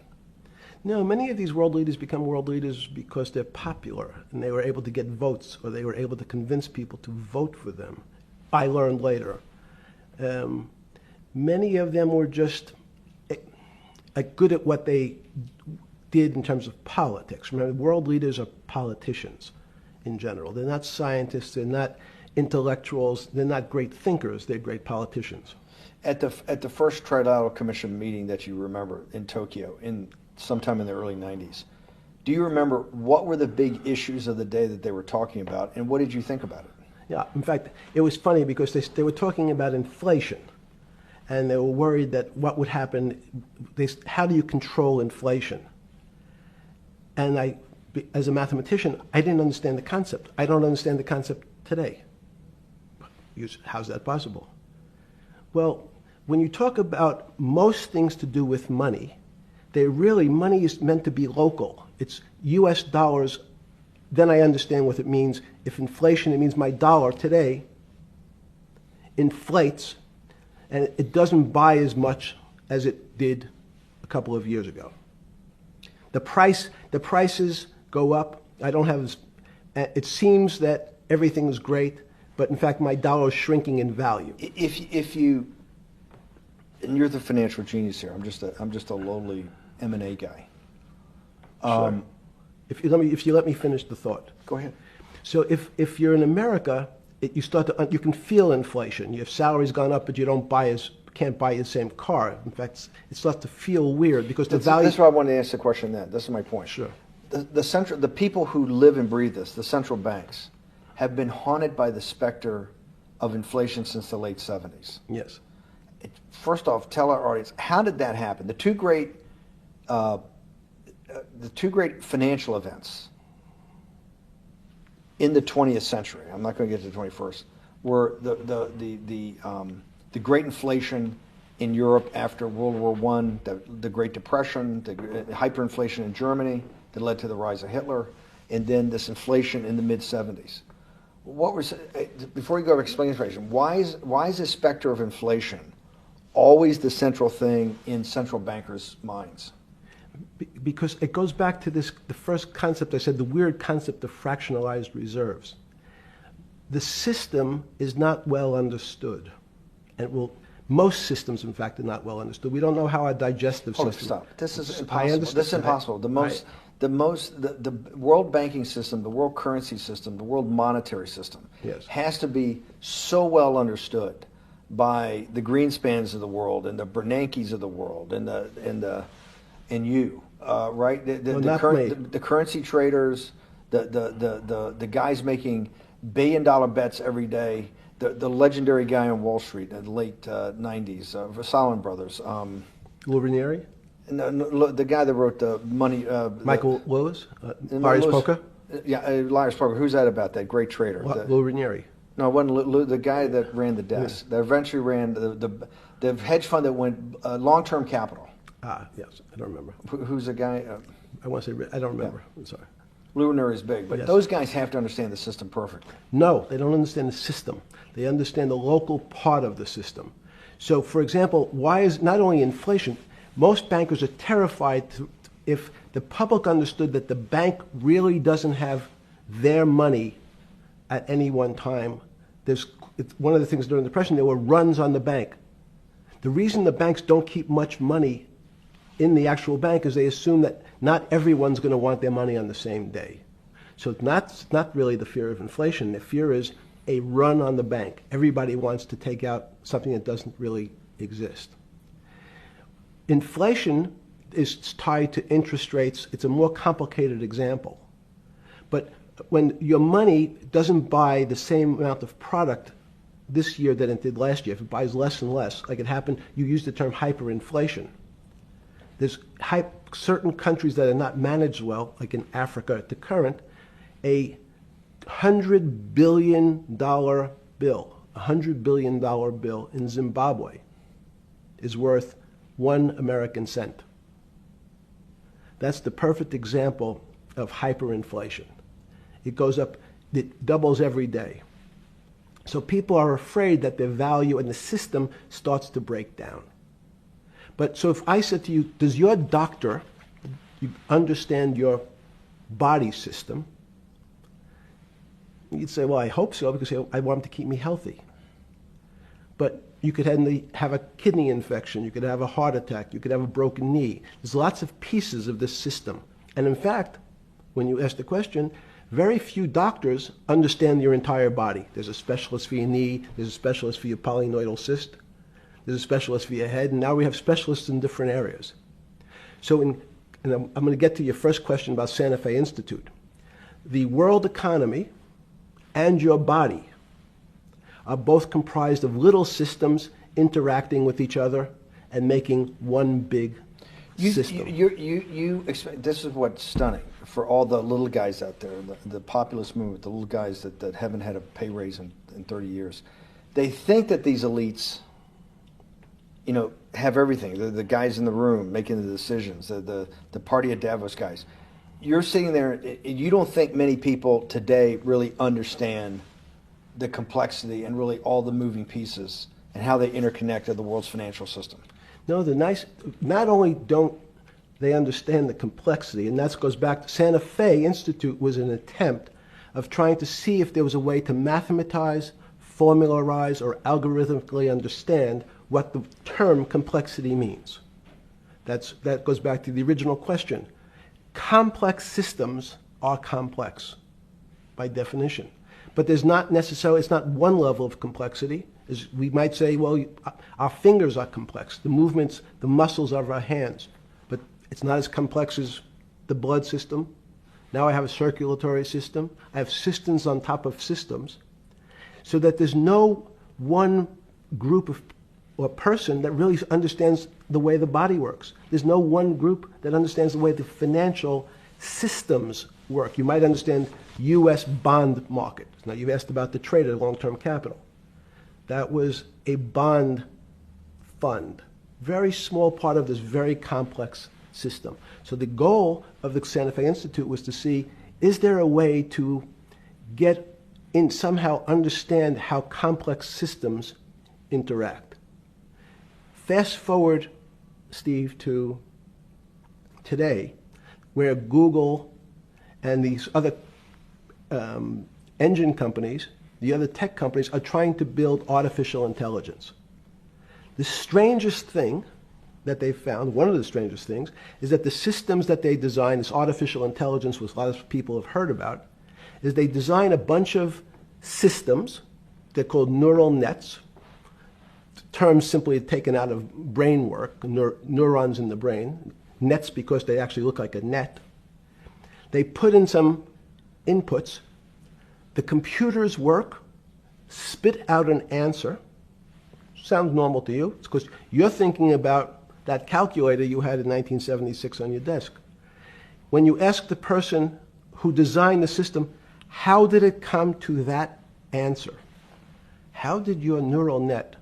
No, many of these world leaders become world leaders because they're popular and they were able to get votes, or they were able to convince people to vote for them. I learned later. Many of them were just good at what they did in terms of politics. Remember, world leaders are politicians in general. They're not scientists, they're not intellectuals, they're not great thinkers, they're great politicians. At the first Trilateral Commission meeting that you remember in Tokyo, sometime in the early 90s, do you remember what were the big issues of the day that they were talking about, and what did you think about it? Yeah, in fact, it was funny because they were talking about inflation. and they were worried that what would happen, how do you control inflation? And as a mathematician, I didn't understand the concept. I don't understand the concept today. How's that possible? Well, when you talk about most things to do with money, money is meant to be local. It's US dollars. Then I understand what it means. If inflation, it means my dollar today inflates, and it doesn't buy as much as it did a couple of years ago. The prices go up. It seems that everything is great, but in fact my dollar is shrinking in value. If you, and you're the financial genius here. I'm just a lowly M&A guy. Sure. If you let me finish the thought. Go ahead. So if you're in America, you can feel inflation. Your salary's gone up, but you can't buy the same car. In fact, it starts to feel weird because the value. That's why I wanted to ask the question then. This is my point. Sure. The people who live and breathe this, the central banks, have been haunted by the specter of inflation since the late 70s. Yes. First off, tell our audience, how did that happen? The two great financial events in the 20th century, I'm not going to get to the 21st, were the great inflation in Europe after World War I, the Great Depression, the hyperinflation in Germany that led to the rise of Hitler, and then this inflation in the mid-70s. Before you go to explain inflation, why is this specter of inflation always the central thing in central bankers' minds? Because it goes back to the first concept I said, the weird concept of fractionalized reserves. The system is not well understood. And most systems, in fact, are not well understood. We don't know how our digestive system. Stop. This is I impossible. understand. This is impossible. The world banking system, the world currency system, the world monetary system Yes. has to be so well understood by the Greenspans of the world and the Bernankes of the world and you, right? The currency traders, the guys making billion-dollar bets every day, the legendary guy on Wall Street in the late 90s, Salomon Brothers. Lou Ranieri? No, the guy that wrote the money. Michael Lewis? Marius Poker? Yeah, Marius Poker. Who's that about? That great trader. Lou Ranieri. No, it wasn't the guy that ran the desk. Yeah. That eventually ran the hedge fund that went long-term capital. Yes, I don't remember. Who's the guy? I want to say, I don't remember. Yeah. I'm sorry. Lou Ranieri is big, but Yes. Those guys have to understand the system perfectly. No, they don't understand the system. They understand the local part of the system. So, for example, why is not only inflation, most bankers are terrified if the public understood that the bank really doesn't have their money at any one time. It's one of the things during the Depression, there were runs on the bank. The reason the banks don't keep much money in the actual bank is they assume that not everyone's going to want their money on the same day. So it's not really the fear of inflation. The fear is a run on the bank. Everybody wants to take out something that doesn't really exist. Inflation is tied to interest rates. It's a more complicated example. But when your money doesn't buy the same amount of product this year than it did last year, if it buys less and less, like it happened, you used the term hyperinflation. There's certain countries that are not managed well, like in Africa at the current, a $100 billion bill in Zimbabwe is worth 1 American cent. That's the perfect example of hyperinflation. It goes up, it doubles every day. So people are afraid that their value and the system starts to break down. But so if I said to you, does your doctor understand your body system? You'd say, well, I hope so, because I want him to keep me healthy. But you could have a kidney infection, you could have a heart attack, you could have a broken knee. There's lots of pieces of this system. And in fact, when you ask the question, very few doctors understand your entire body. There's a specialist for your knee, there's a specialist for your polynoidal cyst, there's a specialist for your head, and now we have specialists in different areas. So and I'm going to get to your first question about Santa Fe Institute. The world economy and your body are both comprised of little systems interacting with each other and making one big system. This is what's stunning for all the little guys out there, the populist movement, the little guys that haven't had a pay raise in 30 years. They think that these elites, have everything. The guys in the room making the decisions, the party at Davos guys. You're sitting there, you don't think many people today really understand the complexity and really all the moving pieces and how they interconnect to the world's financial system. No, not only don't they understand the complexity, and that goes back to Santa Fe Institute was an attempt of trying to see if there was a way to mathematize, formularize, or algorithmically understand what the term complexity means. That goes back to the original question. Complex systems are complex by definition. But there's not necessarily, it's not one level of complexity. As we might say, well, our fingers are complex, the movements, the muscles of our hands. But it's not as complex as the blood system. Now I have a circulatory system. I have systems on top of systems. So that there's no one group of or person that really understands the way the body works. There's no one group that understands the way the financial systems work. You might understand U.S. bond market. Now, you've asked about the trade of long-term capital. That was a bond fund, very small part of this very complex system. So the goal of the Santa Fe Institute was to see, is there a way to get in, somehow understand how complex systems interact? Fast forward, Steve, to today, where Google and these other engine companies, the other tech companies, are trying to build artificial intelligence. The strangest thing that they've found, one of the strangest things, is that the systems that they design, this artificial intelligence, which a lot of people have heard about, is they design a bunch of systems. They're called neural nets. Terms simply taken out of brain work, neurons in the brain. Nets because they actually look like a net. They put in some inputs. The computers work, spit out an answer. Sounds normal to you. It's because you're thinking about that calculator you had in 1976 on your desk. When you ask the person who designed the system, how did it come to that answer? How did your neural net,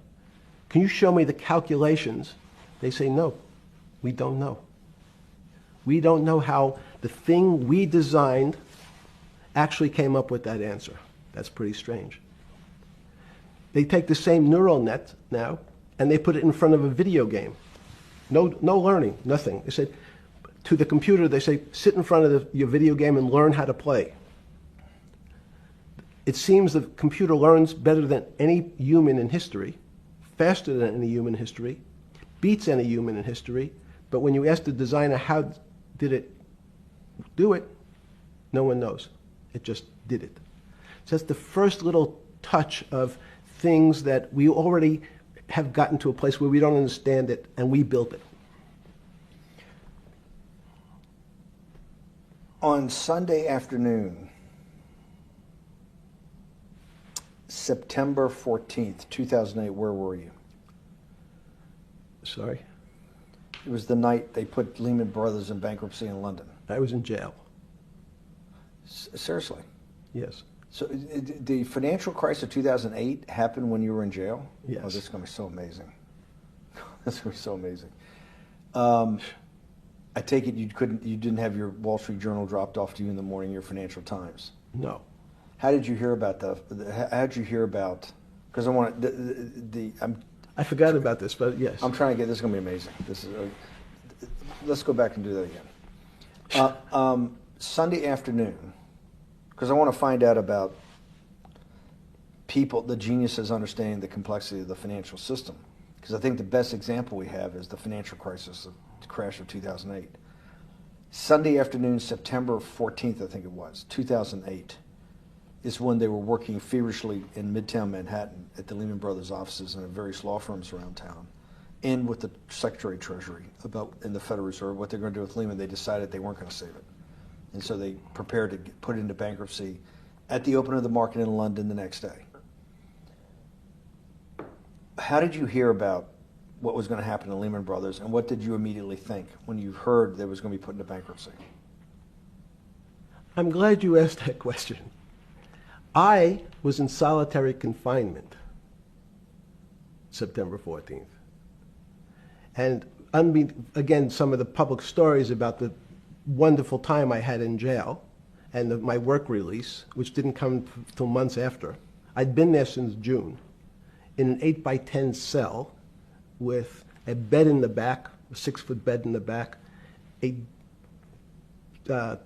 can you show me the calculations? They say, no, we don't know. We don't know how the thing we designed actually came up with that answer. That's pretty strange. They take the same neural net now and they put it in front of a video game. No learning, nothing. They said to the computer, they say, sit in front of your video game and learn how to play. It seems the computer learns better than any human in history, faster than any human in history, beats any human in history, but when you ask the designer how did it do it, no one knows. It just did it. So that's the first little touch of things that we already have gotten to a place where we don't understand it and we built it. On Sunday afternoon, September 14th, 2008, where were you? Sorry? It was the night they put Lehman Brothers in bankruptcy in London. I was in jail. Seriously? Yes. So the financial crisis of 2008 happened when you were in jail? Yes. Oh, this is going to be so amazing. This is going to be so amazing. I take it you didn't have your Wall Street Journal dropped off to you in the morning, your Financial Times? No. How did you hear about how did you hear about, because I want I forgot about this, but yes. I'm trying to get, this is going to be amazing. This is, let's go back and do that again. Sunday afternoon, because I want to find out about people, the geniuses understanding the complexity of the financial system. Because I think the best example we have is the financial crisis, the crash of 2008. Sunday afternoon, September 14th, I think it was, 2008, is when they were working feverishly in Midtown Manhattan at the Lehman Brothers offices and at various law firms around town, and with the Secretary of Treasury in the Federal Reserve, what they're going to do with Lehman. They decided they weren't going to save it. And so they prepared to put it into bankruptcy at the open of the market in London the next day. how did you hear about what was going to happen to Lehman Brothers, and what did you immediately think when you heard that it was going to be put into bankruptcy? I'm glad you asked that question. I was in solitary confinement September 14th. And again, some of the public stories about the wonderful time I had in jail and my work release, which didn't come till months after. I'd been there since June in an 8x10 cell with a bed in the back, a 6-foot bed in the back, a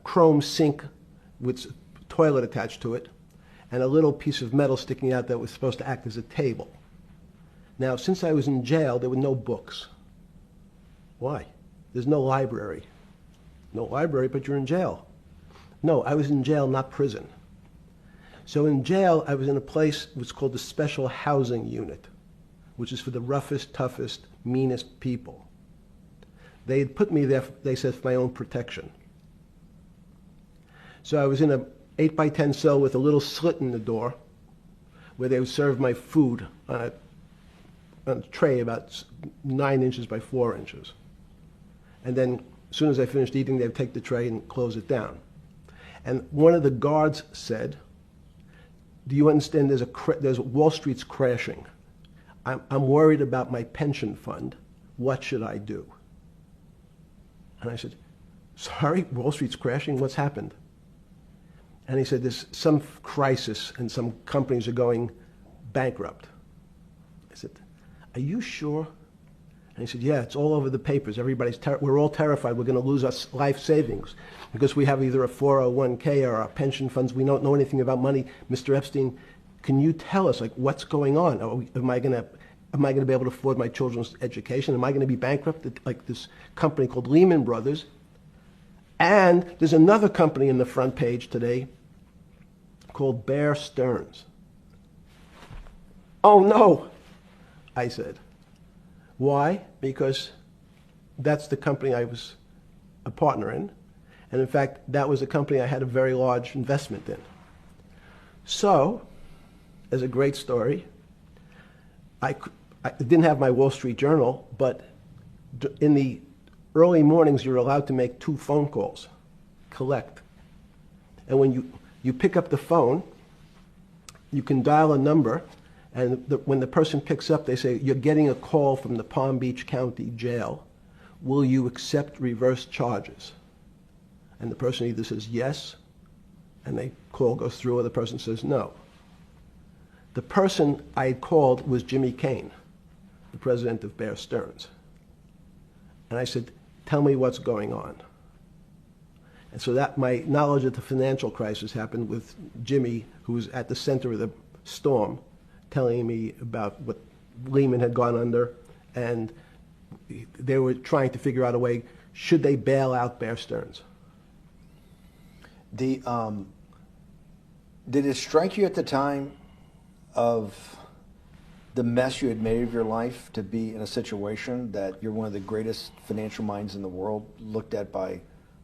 chrome sink with a toilet attached to it, and a little piece of metal sticking out that was supposed to act as a table. Now, since I was in jail, there were no books. Why? There's no library. No library, but you're in jail. No, I was in jail, not prison. So in jail, I was in a place what's called the Special Housing Unit, which is for the roughest, toughest, meanest people. They had put me there, they said, for my own protection. So I was in a 8x10 cell with a little slit in the door where they would serve my food on a tray about 9 inches by 4 inches. And then as soon as I finished eating, they would take the tray and close it down. And one of the guards said, do you understand there's Wall Street's crashing. I'm worried about my pension fund. What should I do? And I said, sorry, Wall Street's crashing? What's happened? And he said, there's some crisis and some companies are going bankrupt. I said, are you sure? And he said, yeah, it's all over the papers. We're all terrified we're going to lose our life savings because we have either a 401k or our pension funds. We don't know anything about money. Mr. Epstein, can you tell us, like, what's going on? Am I going to be able to afford my children's education? Am I going to be bankrupt like this company called Lehman Brothers? And there's another company in the front page today called Bear Stearns. Oh, no, I said. Why? Because that's the company I was a partner in. And in fact, that was a company I had a very large investment in. So, as a great story, I didn't have my Wall Street Journal, but in the early mornings, you're allowed to make 2 phone calls, collect. And when you pick up the phone, you can dial a number, and when the person picks up, they say, you're getting a call from the Palm Beach County Jail. Will you accept reverse charges? And the person either says yes, and the call goes through, or the person says no. The person I had called was Jimmy Kane, the president of Bear Stearns. And I said, tell me what's going on. And so that my knowledge of the financial crisis happened with Jimmy, who was at the center of the storm, telling me about what Lehman had gone under, and they were trying to figure out a way, should they bail out Bear Stearns? Did it strike you at the time of the mess you had made of your life to be in a situation that you're one of the greatest financial minds in the world, looked at by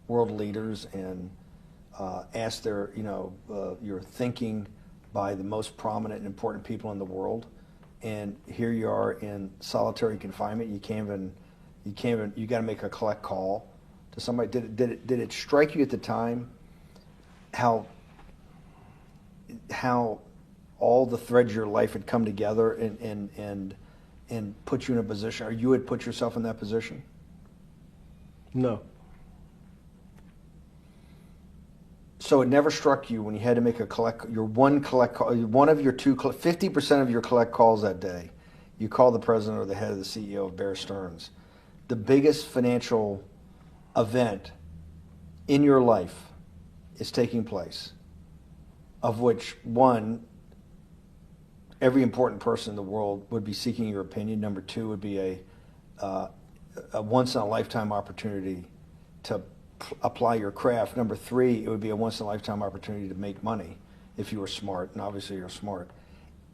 world leaders and asked your thinking by the most prominent and important people in the world, and here you are in solitary confinement. You got to make a collect call to somebody. Did it strike you at the time how all the threads of your life had come together and put you in a position, or you had put yourself in that position? No. So it never struck you when you had to make one of your 50% of your collect calls that day, you call the president or the head of the CEO of Bear Stearns. The biggest financial event in your life is taking place, of which, one, every important person in the world would be seeking your opinion. Number 2 would be a once-in-a-lifetime opportunity to apply your craft. Number 3, it would be a once-in-a-lifetime opportunity to make money if you were smart, and obviously you're smart.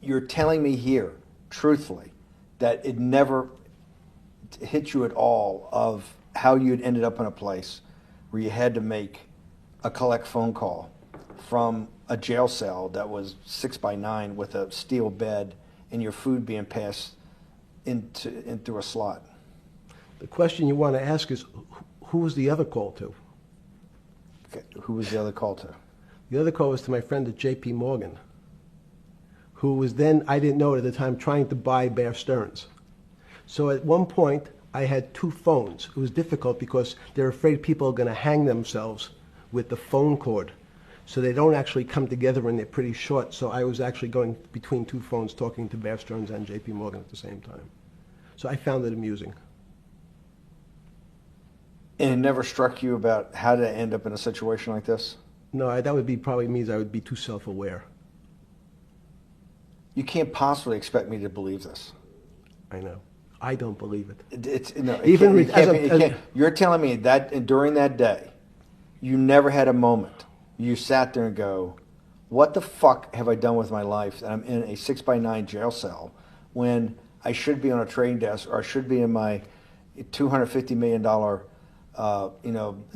You're telling me here, truthfully, that it never hit you at all of how you had ended up in a place where you had to make a collect phone call from a jail cell that was 6x9 with a steel bed and your food being passed into a slot. The question you want to ask is, who was the other call to? Okay. Who was the other call to? The other call was to my friend at J.P. Morgan, who was then, I didn't know it at the time, trying to buy Bear Stearns. So at one point, I had 2 phones. It was difficult because they're afraid people are going to hang themselves with the phone cord. So they don't actually come together and they're pretty short. So I was actually going between 2 phones talking to Bear Stearns and J.P. Morgan at the same time. So I found it amusing. And it never struck you about how to end up in a situation like this? No, that would be probably means I would be too self-aware. You can't possibly expect me to believe this. I know. I don't believe it. It's no, it Even can't- it can't as be- a- it can't- you're telling me that during that day, you never had a moment you sat there and go, "What the fuck have I done with my life that I'm in a 6x9 jail cell when I should be on a trading desk or I should be in my $250 million,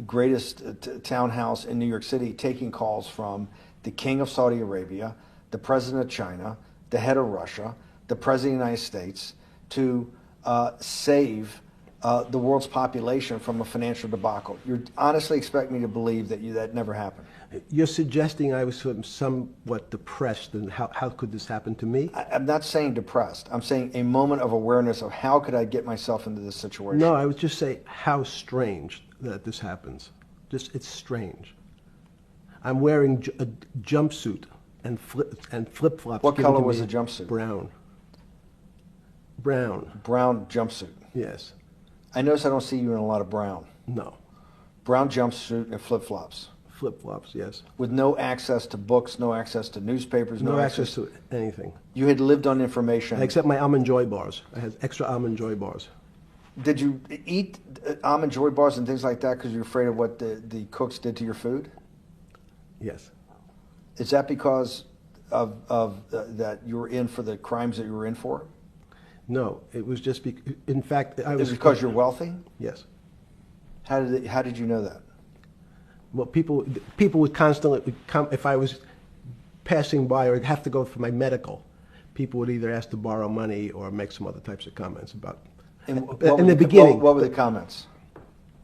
greatest townhouse in New York City, taking calls from the King of Saudi Arabia, the President of China, the head of Russia, the President of the United States, to save the world's population from a financial debacle." You honestly expect me to believe that never happened? You're suggesting I was somewhat depressed, and how could this happen to me? I'm not saying depressed. I'm saying a moment of awareness of how could I get myself into this situation. No, I would just say how strange that this happens. It's strange. I'm wearing a jumpsuit and flip-flops. What given color to was me. the jumpsuit? Brown. Brown. Brown jumpsuit. Yes. I notice I don't see you in a lot of brown. No. Brown jumpsuit and flip-flops. Flip-flops, yes. With no access to books, no access to newspapers, No access to anything. You had lived on information. Except my Almond Joy bars. I had extra Almond Joy bars. Did you eat Almond Joy bars and things like that because you're afraid of what the cooks did to your food? Yes. Is that because of that you were in for the crimes that you were in for? No, it was just in fact, I Is was... it because you're wealthy? Yes. How did you know that? Well, people would constantly come if I was passing by or have to go for my medical. People would either ask to borrow money or make some other types of comments about. In the beginning, what were the comments?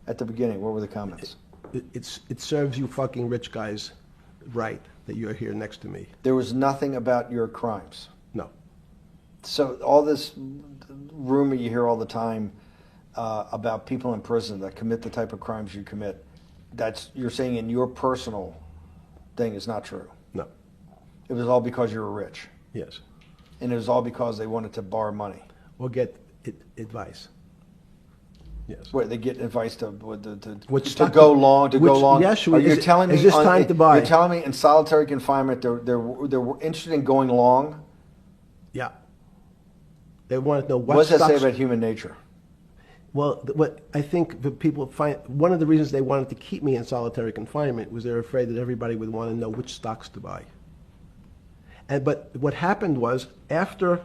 At the beginning, what were the comments? It serves you fucking rich guys right that you're here next to me. There was nothing about your crimes. No. So all this rumor you hear all the time about people in prison that commit the type of crimes you commit, you're saying in your personal thing is not true. No. It was all because you were rich. Yes. And it was all because they wanted to borrow money. Or get advice. Yes. Where they get advice to go long. Yes. You're telling me is this time to buy? You're telling me in solitary confinement they're interested in going long. Yeah. They want to know what does that say stocks. about human nature? Well, what I think the people find, one of the reasons they wanted to keep me in solitary confinement was they're afraid that everybody would want to know which stocks to buy. But what happened was, after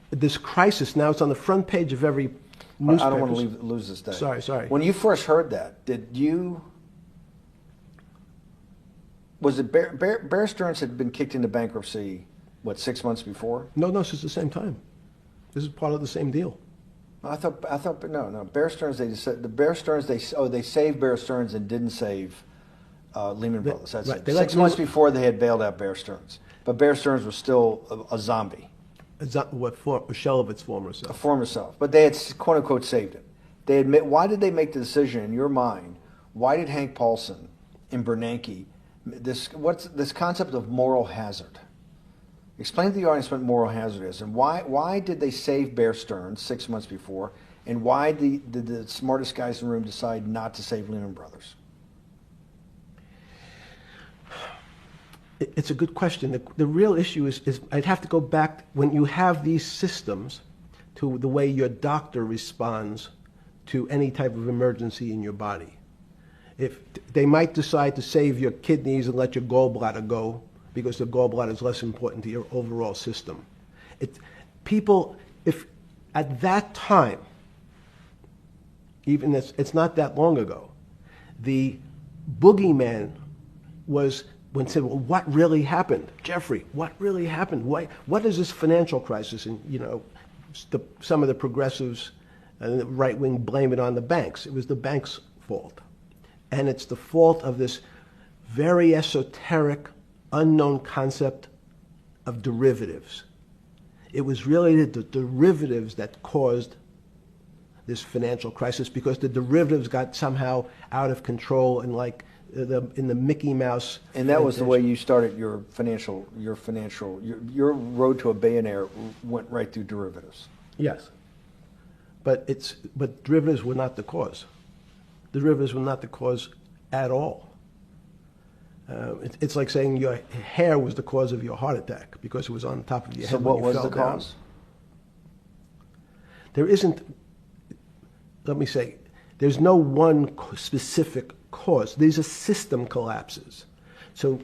this crisis, now it's on the front page of every newspaper. I don't want to lose this day. Sorry. When you first heard that, was it Bear Stearns had been kicked into bankruptcy, 6 months before? No, this is the same time. This is part of the same deal. I thought no. Bear Stearns, they saved Bear Stearns and didn't save Lehman Brothers. That's right. it. They 6 months before they had bailed out Bear Stearns, but Bear Stearns was still a zombie, A shell of its former a self. former self. But they had quote unquote saved it. Why did they make the decision in your mind? Why did Hank Paulson and Bernanke what's this concept of moral hazard? Explain to the audience what moral hazard is, and why did they save Bear Stearns 6 months before, and why did the smartest guys in the room decide not to save Lehman Brothers? It's a good question. The real issue is I'd have to go back when you have these systems to the way your doctor responds to any type of emergency in your body. If they might decide to save your kidneys and let your gallbladder go, because the gallbladder is less important to your overall system. If at that time, even it's not that long ago, the boogeyman was when said, well, what really happened? Jeffrey, what really happened? What is this financial crisis? And, some of the progressives and the right wing blame it on the banks. It was the banks' fault. And it's the fault of this very esoteric, unknown concept of derivatives. It was really the derivatives that caused this financial crisis, because the derivatives got somehow out of control and like in the Mickey Mouse. And that was the way you started your road to a billionaire went right through derivatives. Yes. But derivatives were not the cause. Derivatives were not the cause at all. It's like saying your hair was the cause of your heart attack because it was on top of your head. So what was the cause? There isn't, let me say, there's no one specific cause. These are system collapses. So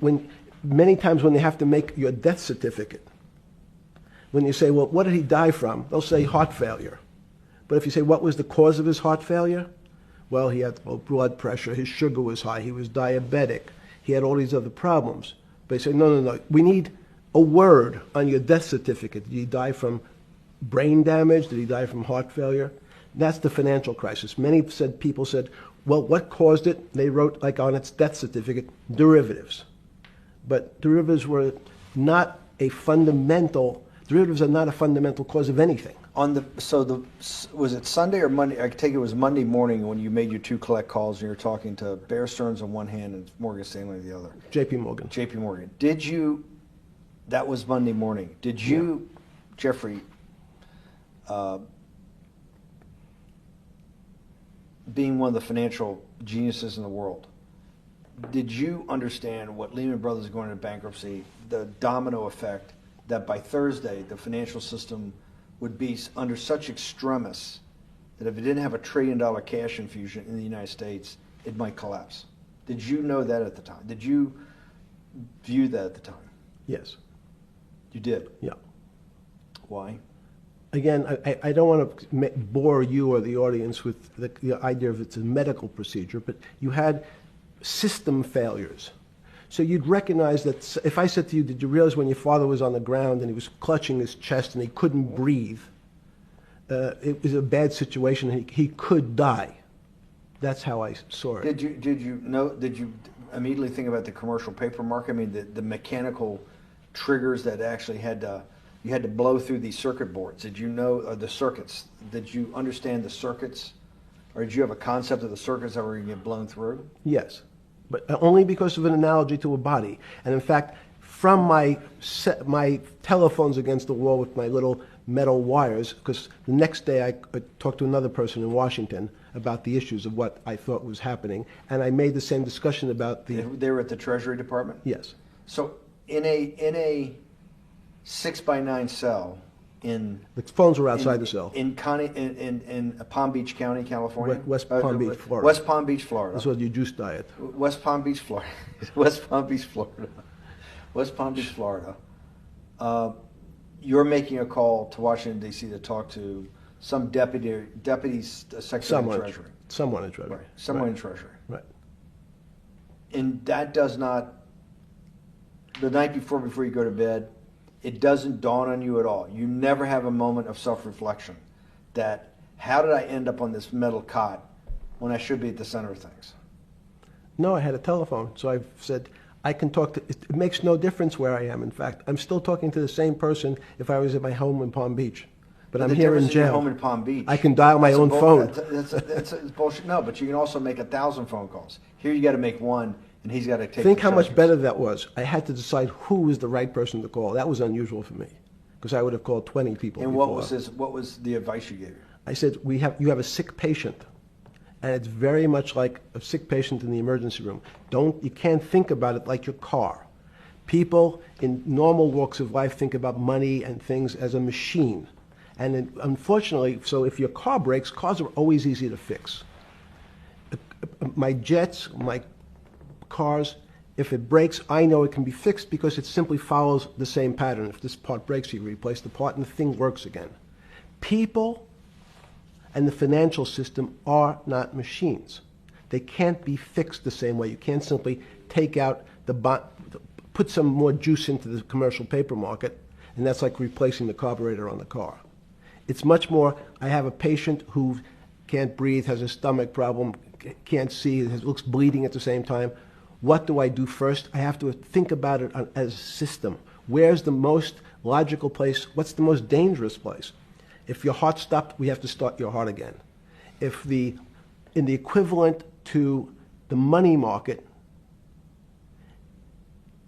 many times when they have to make your death certificate, when you say, well, what did he die from? They'll say heart failure. But if you say, what was the cause of his heart failure? Well, he had low blood pressure, his sugar was high, he was diabetic, he had all these other problems. But they say, no, we need a word on your death certificate. Did he die from brain damage? Did he die from heart failure? That's the financial crisis. Many people said, well, what caused it? They wrote, like on its death certificate, derivatives. But derivatives are not a fundamental cause of anything. Was it Sunday or Monday? I take it was Monday morning when you made your two collect calls and you were talking to Bear Stearns on one hand and Morgan Stanley on the other. J.P. Morgan. J.P. Morgan. That was Monday morning. Did you, Jeffrey, being one of the financial geniuses in the world, did you understand what Lehman Brothers going into bankruptcy, the domino effect, that by Thursday the financial system would be under such extremis that if it didn't have $1 trillion cash infusion in the United States, it might collapse? Did you know that at the time? Did you view that at the time? Yes. You did? Yeah. Why? Again, I don't want to bore you or the audience with the idea of it's a medical procedure, but you had system failures. So you'd recognize that if I said to you, did you realize when your father was on the ground and he was clutching his chest and he couldn't breathe, it was a bad situation, he could die. That's how I saw it. Did you immediately think about the commercial paper market? I mean, the mechanical triggers that actually you had to blow through these circuit boards. Did you know the circuits? Did you understand the circuits? Or did you have a concept of the circuits that were going to get blown through? Yes, but only because of an analogy to a body. And in fact, from my telephones against the wall with my little metal wires, because the next day I talked to another person in Washington about the issues of what I thought was happening, and I made the same discussion about the... They were at the Treasury Department? Yes. So in a 6x9 cell in... The phones were outside the cell. In Palm Beach County, California? West Palm Beach, Florida. West Palm Beach, Florida. That's what your juice diet. West Palm Beach, Florida. West Palm Beach, Florida. West Palm Beach, Florida. You're making a call to Washington, D.C. to talk to some deputy secretary of Treasury. Someone in Treasury. Right. Someone in Treasury. Right. And that does not, the night before you go to bed, it doesn't dawn on you at all. You never have a moment of self-reflection that, how did I end up on this metal cot when I should be at the center of things? No, I had a telephone. So I said, I can talk to, it makes no difference where I am. In fact, I'm still talking to the same person if I was at my home in Palm Beach. But I'm here in jail. Home in Palm Beach. I can dial my own phone. That's bullshit. No, but you can also make 1,000 phone calls. Here you got to make one, and he's got to take. Think how much better that was. I had to decide who was the right person to call. That was unusual for me, because I would have called 20 people. And before. What was the advice you gave? I said, you have a sick patient, and it's very much like a sick patient in the emergency room. You can't think about it like your car. People in normal walks of life think about money and things as a machine. And unfortunately, so if your car breaks, cars are always easy to fix. My jets, my cars, if it breaks, I know it can be fixed because it simply follows the same pattern. If this part breaks, you replace the part and the thing works again. People and the financial system are not machines. They can't be fixed the same way. You can't simply take out put some more juice into the commercial paper market, and that's like replacing the carburetor on the car. It's much more, I have a patient who can't breathe, has a stomach problem, can't see, looks bleeding at the same time. What do I do first? I have to think about it as a system. Where's the most logical place? What's the most dangerous place? If your heart stopped, we have to start your heart again. In the equivalent to the money market,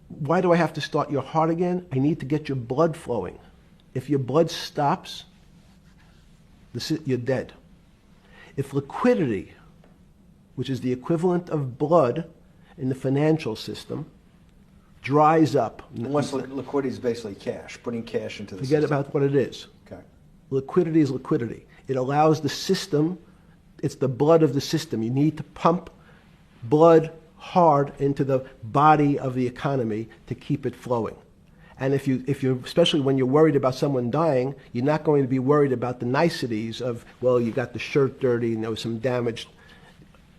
why do I have to start your heart again? I need to get your blood flowing. If your blood stops, you're dead. If liquidity, which is the equivalent of blood in the financial system, dries up. Once liquidity is basically cash, putting cash into the Forget system. about what it is. Okay. Liquidity is liquidity. It allows the system, it's the blood of the system. You need to pump blood hard into the body of the economy to keep it flowing. And if you're, especially when you're worried about someone dying, you're not going to be worried about the niceties of, well, you got the shirt dirty and there was some damage.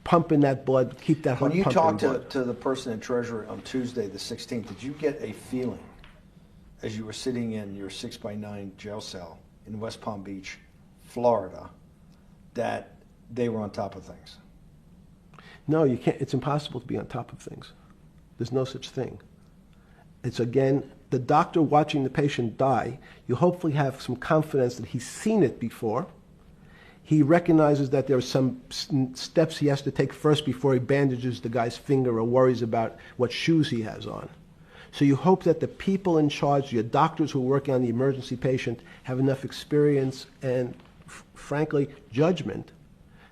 Pump in that blood, keep that heart When you pumping talked to the person in Treasury on Tuesday, the 16th, did you get a feeling as you were sitting in your 6x9 jail cell in West Palm Beach, Florida, that they were on top of things? No, you can't. It's impossible to be on top of things. There's no such thing. It's, again, the doctor watching the patient die. You hopefully have some confidence that he's seen it before. He recognizes that there are some steps he has to take first before he bandages the guy's finger or worries about what shoes he has on. So you hope that the people in charge, your doctors who are working on the emergency patient, have enough experience and, frankly, judgment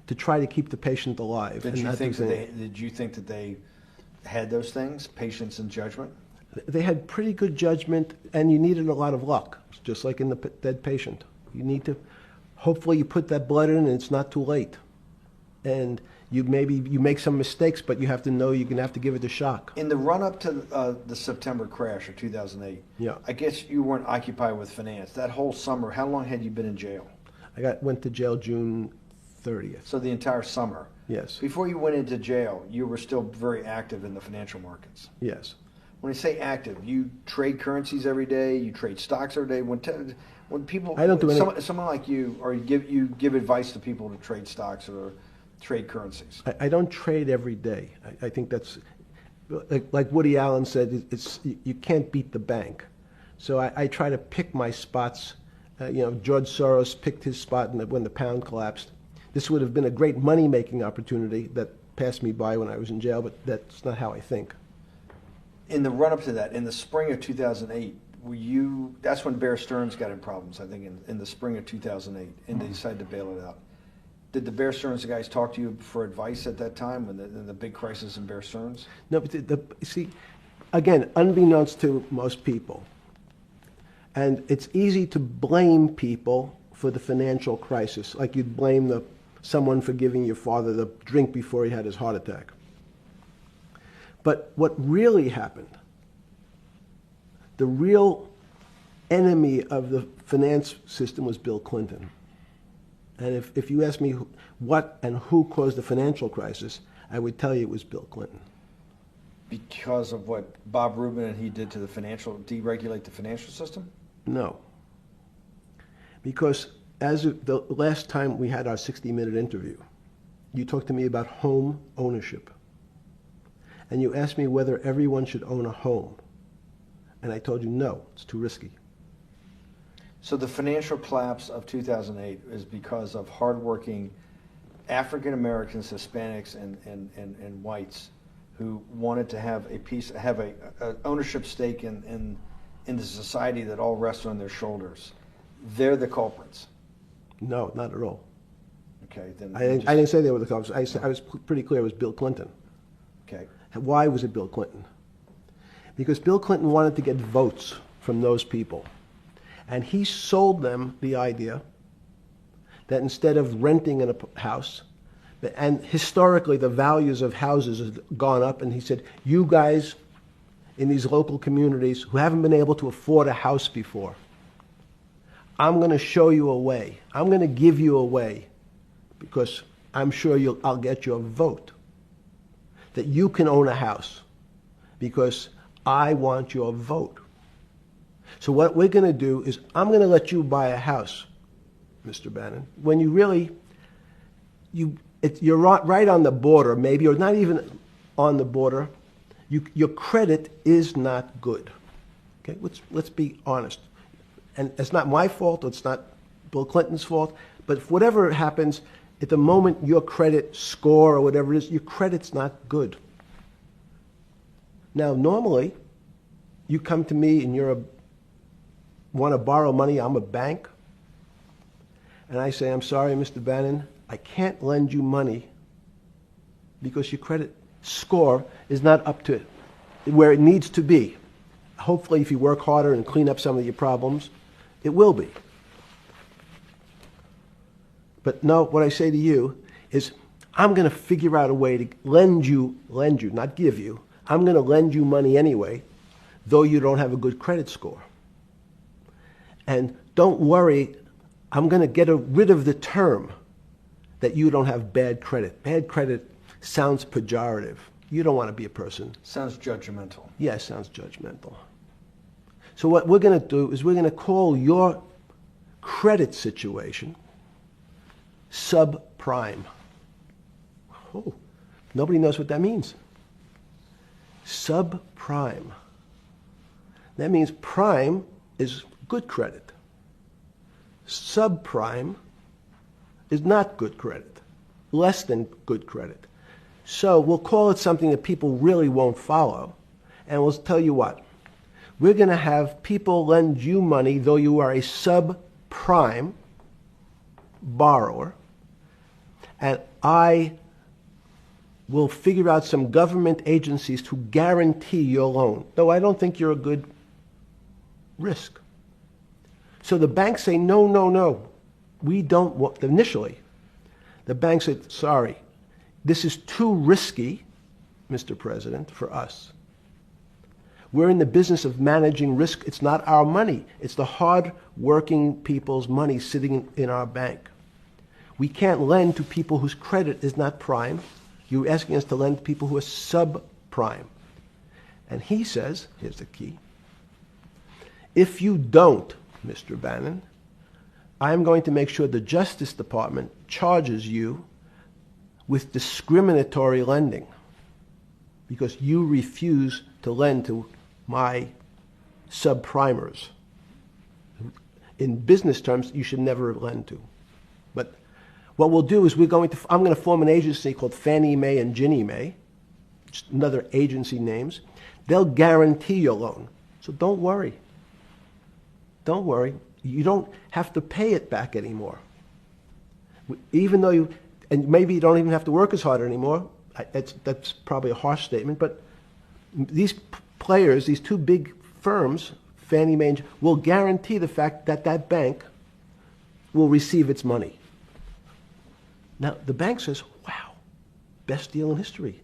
to try to keep the patient alive. Did you think that they had those things, patience and judgment? They had pretty good judgment, and you needed a lot of luck, just like in the dead patient. You need to, hopefully you put that blood in and it's not too late. And you make some mistakes, but you have to know you're going to have to give it a shock. In the run-up to the September crash of 2008, Yeah. I guess you weren't occupied with finance. That whole summer, how long had you been in jail? Went to jail June 30th. So the entire summer. Yes. Before you went into jail, you were still very active in the financial markets. Yes. When I say active, you trade currencies every day, you trade stocks every day. When people, I don't do any. someone like you, or you give advice to people to trade stocks or trade currencies. I don't trade every day. I think that's, like Woody Allen said, you can't beat the bank. So I try to pick my spots. George Soros picked his spot when the pound collapsed. This would have been a great money-making opportunity that passed me by when I was in jail, but that's not how I think. In the run-up to that, in the spring of 2008, that's when Bear Stearns got in problems, I think, in the spring of 2008, and they decided to bail it out. Did the Bear Stearns guys talk to you for advice at that time, when the big crisis in Bear Stearns? No, but see, again, unbeknownst to most people, and it's easy to blame people for the financial crisis, like you'd blame someone for giving your father the drink before he had his heart attack. But what really happened, the real enemy of the finance system was Bill Clinton. And if you ask me what and who caused the financial crisis, I would tell you it was Bill Clinton. Because of what Bob Rubin and he did to deregulate the financial system? No. Because as of the last time we had our 60-minute interview, you talked to me about home ownership. And you asked me whether everyone should own a home. And I told you, no, it's too risky. So the financial collapse of 2008 is because of hardworking African Americans, Hispanics, and whites who wanted to have a ownership stake in the society that all rests on their shoulders. They're the culprits. No, not at all. Okay, then I didn't say they were the culprits. I was pretty clear it was Bill Clinton. Okay. Why was it Bill Clinton? Because Bill Clinton wanted to get votes from those people. And he sold them the idea that instead of renting in a house, and historically the values of houses have gone up, and he said, you guys in these local communities who haven't been able to afford a house before, I'm going to show you a way. I'm going to give you a way because I'm sure I'll get your vote that you can own a house because I want your vote. So what we're going to do is I'm going to let you buy a house Mr. Bannon, when you really, you're right on the border, maybe, or not even on the border. Your credit is not good. Okay, let's be honest. And it's not my fault, it's not Bill Clinton's fault, but if whatever happens, at the moment your credit score or whatever it is, your credit's not good. Now, normally, you come to me and want to borrow money, I'm a bank, and I say, I'm sorry, Mr. Bannon, I can't lend you money because your credit score is not up to where it needs to be. Hopefully, if you work harder and clean up some of your problems, it will be. But no, what I say to you is, I'm going to figure out a way to lend you, not give you. I'm going to lend you money anyway, though you don't have a good credit score. And don't worry, I'm going to get rid of the term that you don't have bad credit. Bad credit sounds pejorative. You don't want to be a person. Sounds judgmental. Yeah, it sounds judgmental. So what we're going to do is we're going to call your credit situation subprime. Oh, nobody knows what that means. Subprime. That means prime is good credit. Subprime is not good credit, less than good credit. So we'll call it something that people really won't follow, and we'll tell you what. We're going to have people lend you money though you are a subprime borrower, and I will figure out some government agencies to guarantee your loan, though I don't think you're a good risk. So the banks say, no, no, no, we don't want, initially, the banks said, sorry, this is too risky, Mr. President, for us. We're in the business of managing risk. It's not our money. It's the hard-working people's money sitting in our bank. We can't lend to people whose credit is not prime. You're asking us to lend to people who are subprime. And he says, here's the key, if you don't, Mr. Bannon, I'm going to make sure the Justice Department charges you with discriminatory lending because you refuse to lend to my subprimers. In business terms, you should never lend to. But what we'll do is I'm going to form an agency called Fannie Mae and Ginnie Mae, just another agency names. They'll guarantee your loan. So don't worry. Don't worry. You don't have to pay it back anymore. Even though and maybe you don't even have to work as hard anymore. That's probably a harsh statement, but these players, these two big firms, Fannie Mae, will guarantee the fact that that bank will receive its money. Now, the bank says, wow, best deal in history.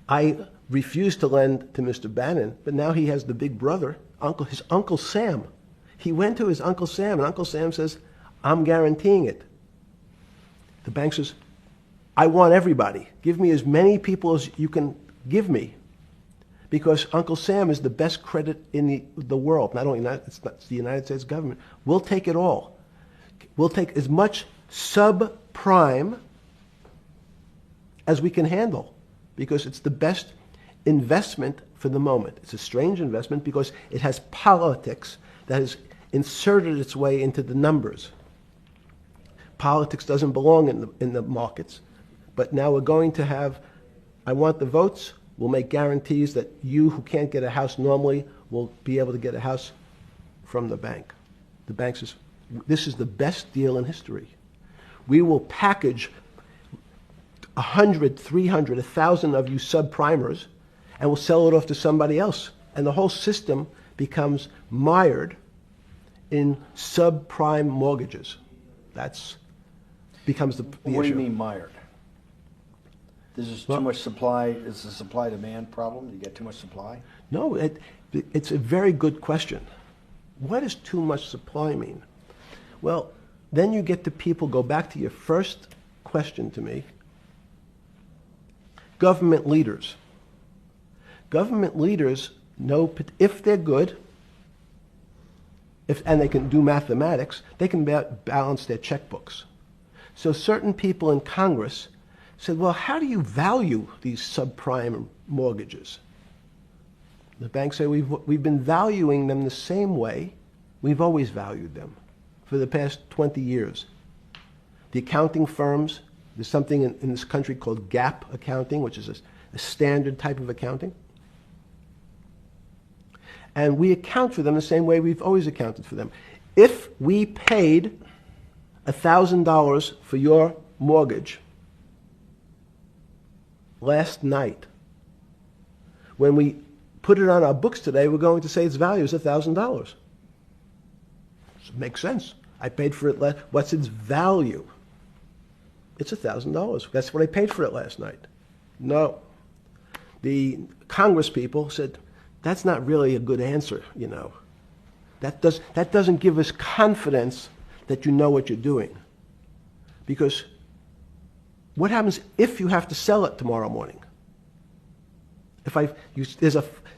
I refused to lend to Mr. Bannon, but now he has the big brother, his Uncle Sam. He went to his Uncle Sam, and Uncle Sam says, I'm guaranteeing it. The bank says, I want everybody. Give me as many people as you can give me. Because Uncle Sam is the best credit in the world. Not only it's the United States government. We'll take it all. We'll take as much subprime as we can handle. Because it's the best investment for the moment. It's a strange investment because it has politics that has inserted its way into the numbers. Politics doesn't belong in the markets. But now we're going to have, I want the votes. We'll make guarantees that you who can't get a house normally will be able to get a house from the bank. The bank says, this is the best deal in history. We will package 100, 300, 1,000 of you subprimers, and we'll sell it off to somebody else. And the whole system becomes mired in subprime mortgages. That's becomes the issue. What do you mean mired? There's just too much supply. It's a supply-demand problem. You get too much supply. No, it's a very good question. What does too much supply mean? Well, then you get to people, go back to your first question to me. Government leaders. Government leaders know if they're good, and they can do mathematics, they can balance their checkbooks. So certain people in Congress said, well, how do you value these subprime mortgages? The banks say, we've been valuing them the same way we've always valued them for the past 20 years. The accounting firms, there's something in this country called GAAP accounting, which is a standard type of accounting. And we account for them the same way we've always accounted for them. If we paid $1,000 for your mortgage last night, when we put it on our books today, we're going to say its value is $1,000. It makes sense. I paid for it what's its value? It's $1,000. That's what I paid for it last night. No. The Congress people said, that's not really a good answer, you know. That doesn't give us confidence that you know what you're doing. Because what happens if you have to sell it tomorrow morning?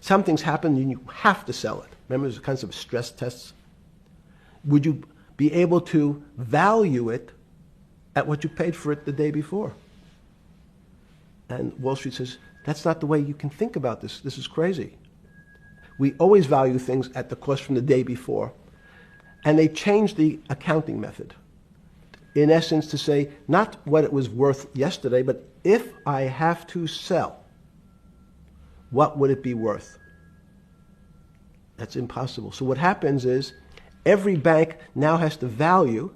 Something's happened and you have to sell it. Remember, there's kinds of stress tests. Would you be able to value it at what you paid for it the day before? And Wall Street says, that's not the way you can think about this. This is crazy. We always value things at the cost from the day before. And they changed the accounting method, in essence, to say not what it was worth yesterday, but if I have to sell, what would it be worth? That's impossible. So what happens is every bank now has to value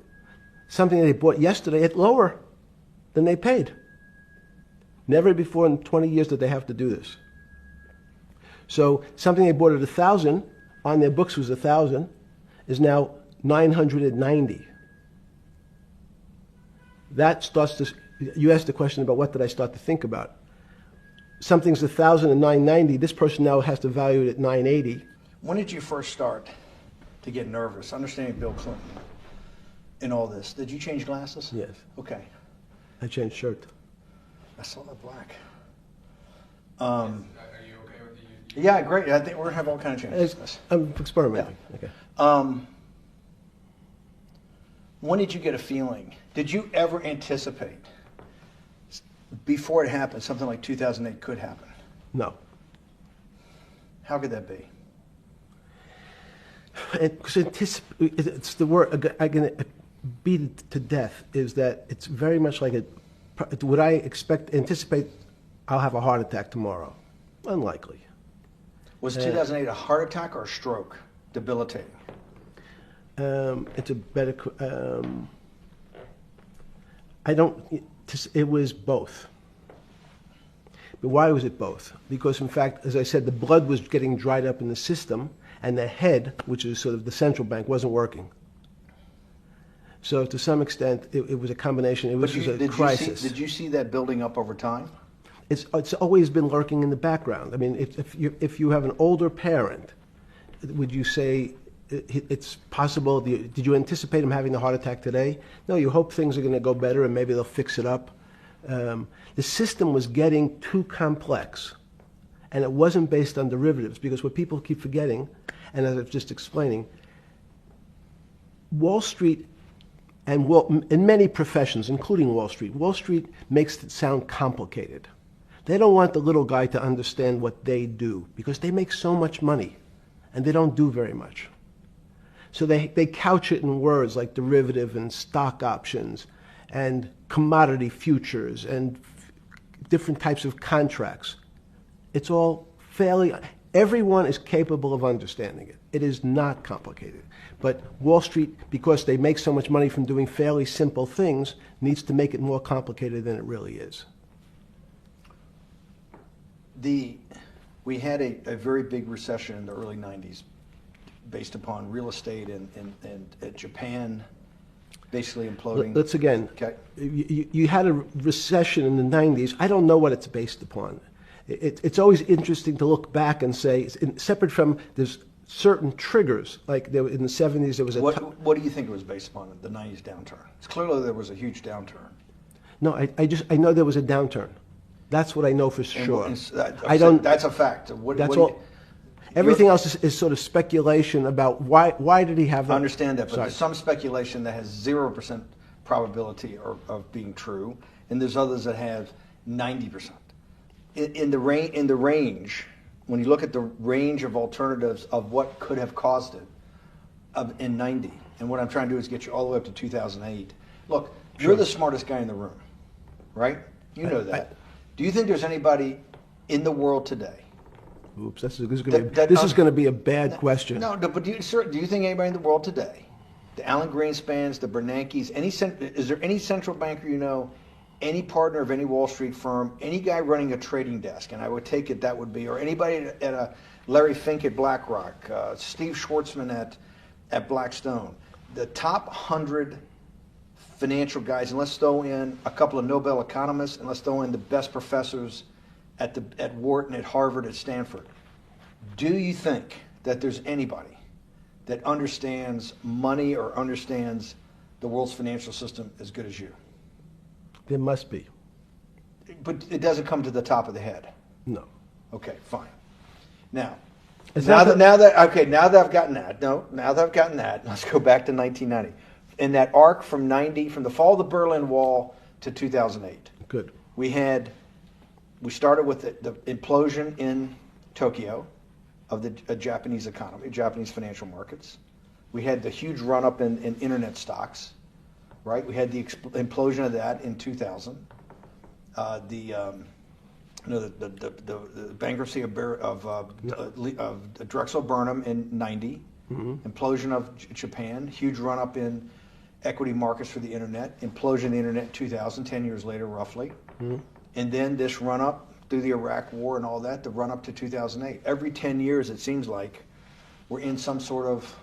something they bought yesterday at lower than they paid. Never before in 20 years did they have to do this. So something they bought at 1,000, on their books was 1,000, is now 990. That starts to, you asked the question about what did I start to think about. Something's 1,000 and 990, this person now has to value it at 980. When did you first start to get nervous, understanding Bill Clinton in all this? Did you change glasses? Yes. Okay. I changed shirt. I saw that black. Are you okay with the? Yeah, great. I think we're going to have all kinds of changes. I'm experimenting. Yeah. Okay. When did you get a feeling? Did you ever anticipate, before it happened, something like 2008 could happen? No. How could that be? Because it's the word, I can beat it to death, is that it's very much like would I anticipate I'll have a heart attack tomorrow? Unlikely. Was 2008 a heart attack or a stroke? Debilitating? It's a better, it was both. But why was it both? Because in fact, as I said, the blood was getting dried up in the system, and the head, which is sort of the central bank, wasn't working. So to some extent, it was a combination. It was a crisis. Did you see that building up over time? It's always been lurking in the background. I mean, if you have an older parent, would you say it's possible? Did you anticipate him having a heart attack today? No, you hope things are going to go better and maybe they'll fix it up. The system was getting too complex, and it wasn't based on derivatives, because what people keep forgetting, and as I was just explaining, Wall Street, and in many professions, including Wall Street makes it sound complicated. They don't want the little guy to understand what they do, because they make so much money, and they don't do very much. So they couch it in words like derivative and stock options and commodity futures and different types of contracts. It's all everyone is capable of understanding it. It is not complicated. But Wall Street, because they make so much money from doing fairly simple things, needs to make it more complicated than it really is. We had a very big recession in the early 90s based upon real estate and Japan basically imploding. Let's again, okay. You had a recession in the 90s. I don't know what it's based upon. It's always interesting to look back and say, separate from there's certain triggers, like in the 70s there was a... What do you think it was based upon, the 90s downturn? It's clearly there was a huge downturn. No, I know there was a downturn. That's what I know for sure. That's a fact. That's all. Everything else is sort of speculation about why did he have that? I understand that, but Sorry. there's some speculation that has 0% probability of being true, and there's others that have 90%. In the range, when you look at the range of alternatives of what could have caused it in 90, and what I'm trying to do is get you all the way up to 2008. Look, Sure. you're the smartest guy in the room, right? You know that. Do you think there's anybody in the world today? Oops, this is going to be a bad question. No, but do you think anybody in the world today, the Alan Greenspans, the Bernankes, is there any central banker you know, any partner of any Wall Street firm, any guy running a trading desk, and I would take it that would be, or anybody at a Larry Fink at BlackRock, Steve Schwartzman at Blackstone, the top 100 financial guys, and let's throw in a couple of Nobel economists, and let's throw in the best professors at Wharton, at Harvard, at Stanford. Do you think that there's anybody that understands money or understands the world's financial system as good as you? There must be. But it doesn't come to the top of the head. No. Okay, fine. Now It's that not now that I've gotten that, let's go back to 1990. In that arc from the fall of the Berlin Wall to 2008. Good. We started with the implosion in Tokyo of the Japanese economy, Japanese financial markets. We had the huge run-up in internet stocks, right? We had the implosion of that in 2000. The bankruptcy of Drexel Burnham in 90. Mm-hmm. Implosion of Japan, huge run-up in equity markets for the internet, implosion of the internet in 2000, 10 years later roughly. Mm-hmm. And then this run-up through the Iraq War and all that, the run-up to 2008. Every 10 years, it seems like, we're in some sort of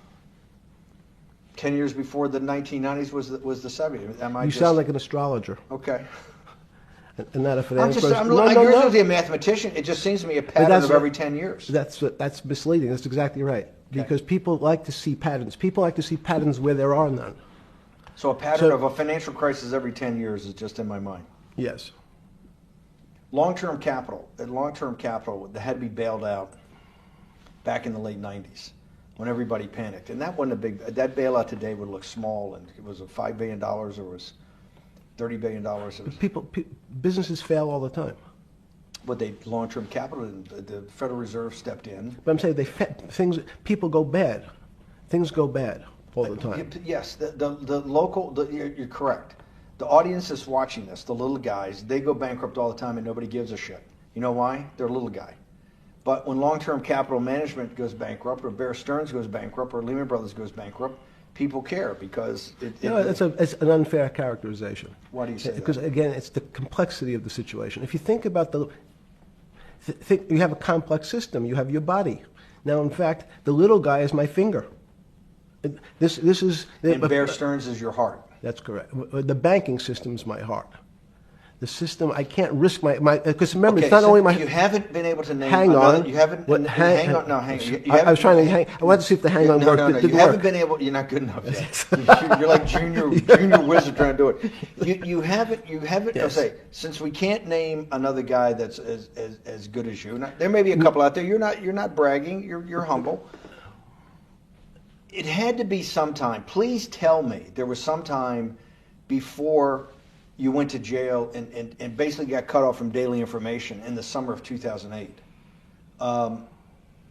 10 years before the 1990s was the 70s. You sound like an astrologer. Okay. And not a financial person. You're usually a mathematician. It just seems to me a pattern of every 10 years. That's misleading. That's exactly right. Okay. Because people like to see patterns. People like to see patterns where there are none. So a pattern of a financial crisis every 10 years is just in my mind. Yes. Long-term capital, that had to be bailed out back in the late 90s when everybody panicked. And that wasn't that bailout today would look small, and it was $5 billion or was $30 billion. Businesses fail all the time. But long-term capital, the Federal Reserve stepped in. But I'm saying people go bad. Things go bad all the time. Yes, you're correct. The audience that's watching this, the little guys, they go bankrupt all the time and nobody gives a shit. You know why? They're a little guy. But when long-term capital management goes bankrupt, or Bear Stearns goes bankrupt, or Lehman Brothers goes bankrupt, people care because it's an unfair characterization. Why do you say that? Because again, it's the complexity of the situation. If you think about you have a complex system. You have your body. Now, in fact, the little guy is my finger. This is. And Bear Stearns is your heart. That's correct. The banking system is my heart. The system, I can't risk my because remember, it's not only my. You haven't been able to name. Hang on. You haven't. Hang on. No, hang on. I was trying to hang. I wanted to see if the hang on worked. No. You haven't been able. You're not good enough yet. You're like junior wizard trying to do it. You haven't. Yes. I'll say, since we can't name another guy that's as good as you. There may be a couple out there. You're not bragging. You're humble. It had to be sometime. Please tell me there was some time before you went to jail and basically got cut off from daily information in the summer of 2008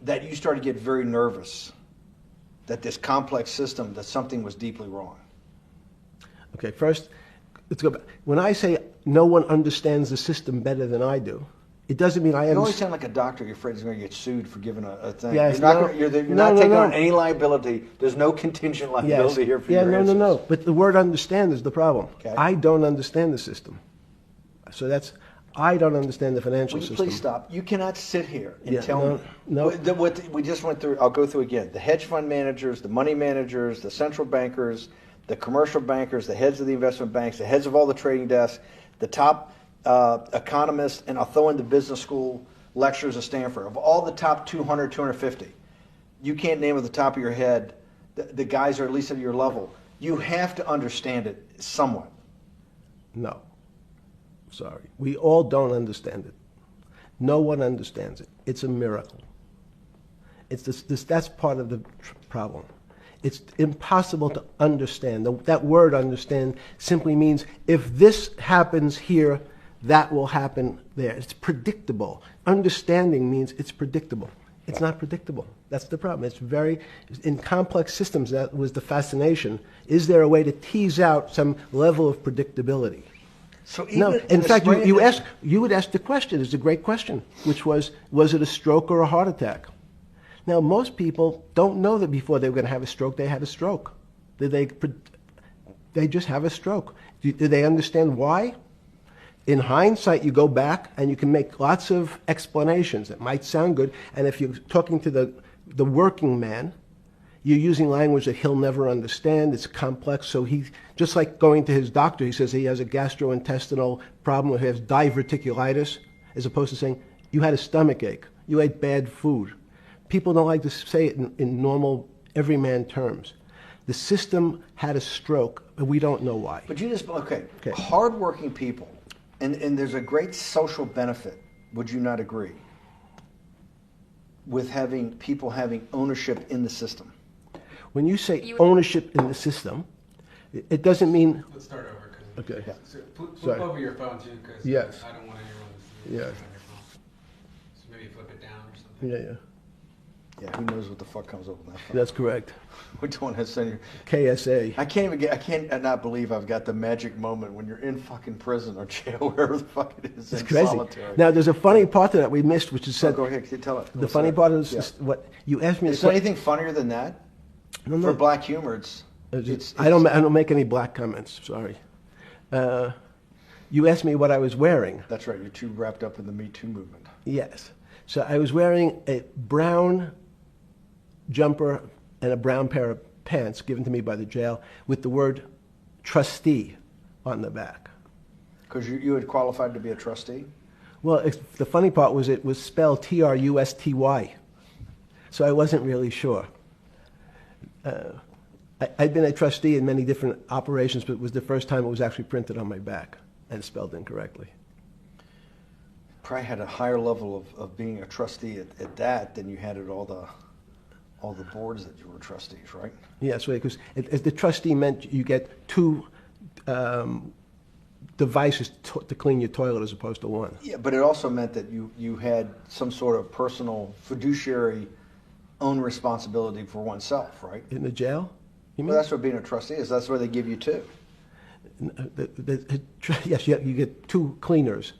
that you started to get very nervous that this complex system, that something was deeply wrong. Okay, first, let's go back. When I say no one understands the system better than I do, it doesn't mean I You always sound like a doctor. You're afraid he's going to get sued for giving a thing. Yes, you're not taking on any liability. There's no contingent liability here for your answers. No. But the word understand is the problem. Okay. I don't understand the system. So I don't understand the financial system. Please stop. You cannot sit here and tell me. No. What we just went through, I'll go through again. The hedge fund managers, the money managers, the central bankers, the commercial bankers, the heads of the investment banks, the heads of all the trading desks, the top economists, and I'll throw in the business school lecturers of Stanford. Of all the top 200, 250, you can't name at the top of your head the guys are at least at your level. You have to understand it somewhat. No. Sorry. We all don't understand it. No one understands it. It's a miracle. That's part of the problem. It's impossible to understand. That word understand simply means if this happens here, that will happen there. It's predictable. Understanding means it's predictable. It's not predictable. That's the problem. In complex systems, that was the fascination. Is there a way to tease out some level of predictability? So even No. In fact, you would ask the question, it's a great question, which was it a stroke or a heart attack? Now, most people don't know that before they were going to have a stroke, they had a stroke. They just have a stroke. Do they understand why? In hindsight, you go back and you can make lots of explanations. It might sound good. And if you're talking to the working man, you're using language that he'll never understand. It's complex. So he, just like going to his doctor, he says he has a gastrointestinal problem, or he has diverticulitis, as opposed to saying, you had a stomach ache, you ate bad food. People don't like to say it in normal, everyman terms. The system had a stroke, and we don't know why. But you just, okay. Hardworking people, and there's a great social benefit, would you not agree, with having people having ownership in the system? When you say ownership in the system, it doesn't mean... Let's start over. Okay. Yeah. So flip over your phone too, because Yes. I don't want anyone to see Yes. on your phone. So maybe flip it down or something. Yeah. Yeah, who knows what the fuck comes up with that phone? That's correct. Which one has sent you? KSA. I can't not believe I've got the magic moment when you're in fucking prison or jail, wherever the fuck it is, It's in crazy. solitary. Now, there's a funny part to that we missed, which is said... Go ahead, tell it. The funny part is what you asked me... Is there anything funnier than that? No. For black humor, it's I don't make any black comments. Sorry. You asked me what I was wearing. That's right. You're too wrapped up in the Me Too movement. Yes. So I was wearing a brown jumper and a brown pair of pants given to me by the jail with the word trustee on the back. Because you had qualified to be a trustee? Well, the funny part was it was spelled Trusty. So I wasn't really sure. I'd been a trustee in many different operations, but it was the first time it was actually printed on my back and spelled incorrectly. Probably had a higher level of being a trustee at that than you had at all the boards that you were trustees, right? Yes, right, because the trustee meant you get two devices to clean your toilet as opposed to one. Yeah, but it also meant that you had some sort of personal fiduciary own responsibility for oneself, right? In the jail? You mean? Well, that's what being a trustee is. That's where they give you two. Yes, you get two cleaners.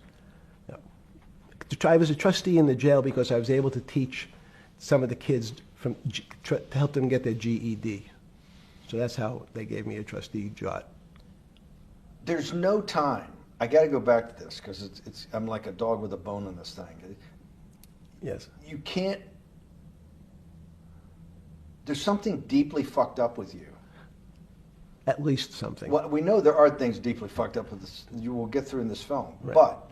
I was a trustee in the jail because I was able to teach some of the kids to help them get their GED. So that's how they gave me a trustee job. There's no time. I got to go back to this because I'm like a dog with a bone in this thing. Yes. You can't. There's something deeply fucked up with you. At least something. Well, we know there are things deeply fucked up with this. You will get through in this film, Right. But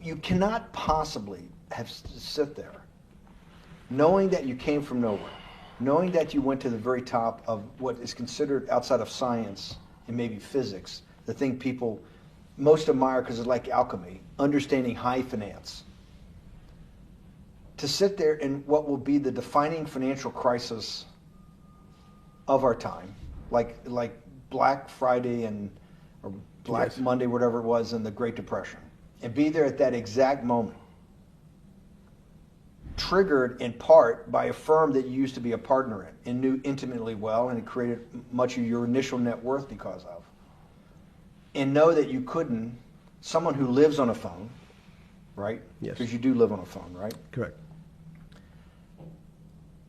you cannot possibly sit there knowing that you came from nowhere, knowing that you went to the very top of what is considered outside of science and maybe physics, the thing people most admire because it's like alchemy, understanding high finance. To sit there in what will be the defining financial crisis of our time, like Black Friday or Black Yes. Monday, whatever it was, in the Great Depression, and be there at that exact moment, triggered in part by a firm that you used to be a partner in and knew intimately well, and it created much of your initial net worth because of, and know that you couldn't, someone who lives on a phone, right? Yes. Because you do live on a phone, right? Correct.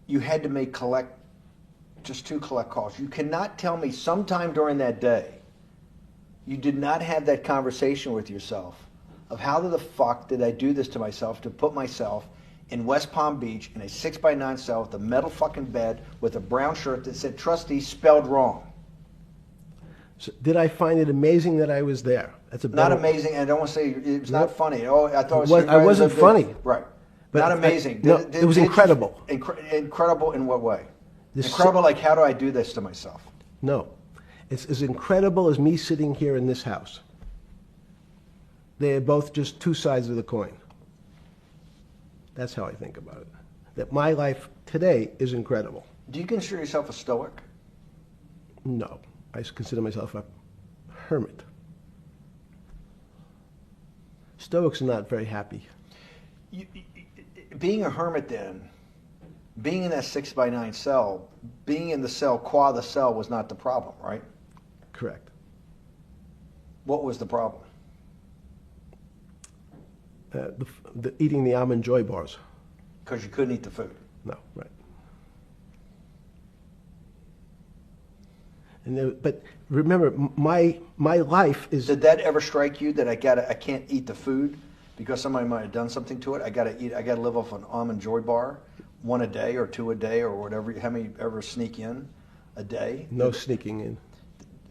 You had to make just two collect calls. You cannot tell me sometime during that day you did not have that conversation with yourself of how the fuck did I do this to myself to put myself in West Palm Beach in a 6x9 cell with a metal fucking bed with a brown shirt that said trustee spelled wrong. So did I find it amazing that I was there? That's a Not better- amazing, and I don't want to say it's not funny. Oh, I thought I wasn't funny. Right. But Not amazing. it was incredible. Incredible in what way? This- Incredible like, how do I do this to myself? No. It's as incredible as me sitting here in this house. They are both just two sides of the coin. That's how I think about it. that my life today is incredible. Do you consider yourself a stoic? No, I consider myself a hermit. Stoics are not very happy. Being a hermit then, being in that 6x9 cell, being in the cell, qua the cell was not the problem, right? Correct. What was the problem? Eating the almond joy bars. Because you couldn't eat the food. No, right. And but remember, my life is. Did that ever strike you that I can't eat the food because somebody might have done something to it? I gotta live off an almond joy bar, one a day or two a day or whatever. How many ever sneak in a day? No sneaking in.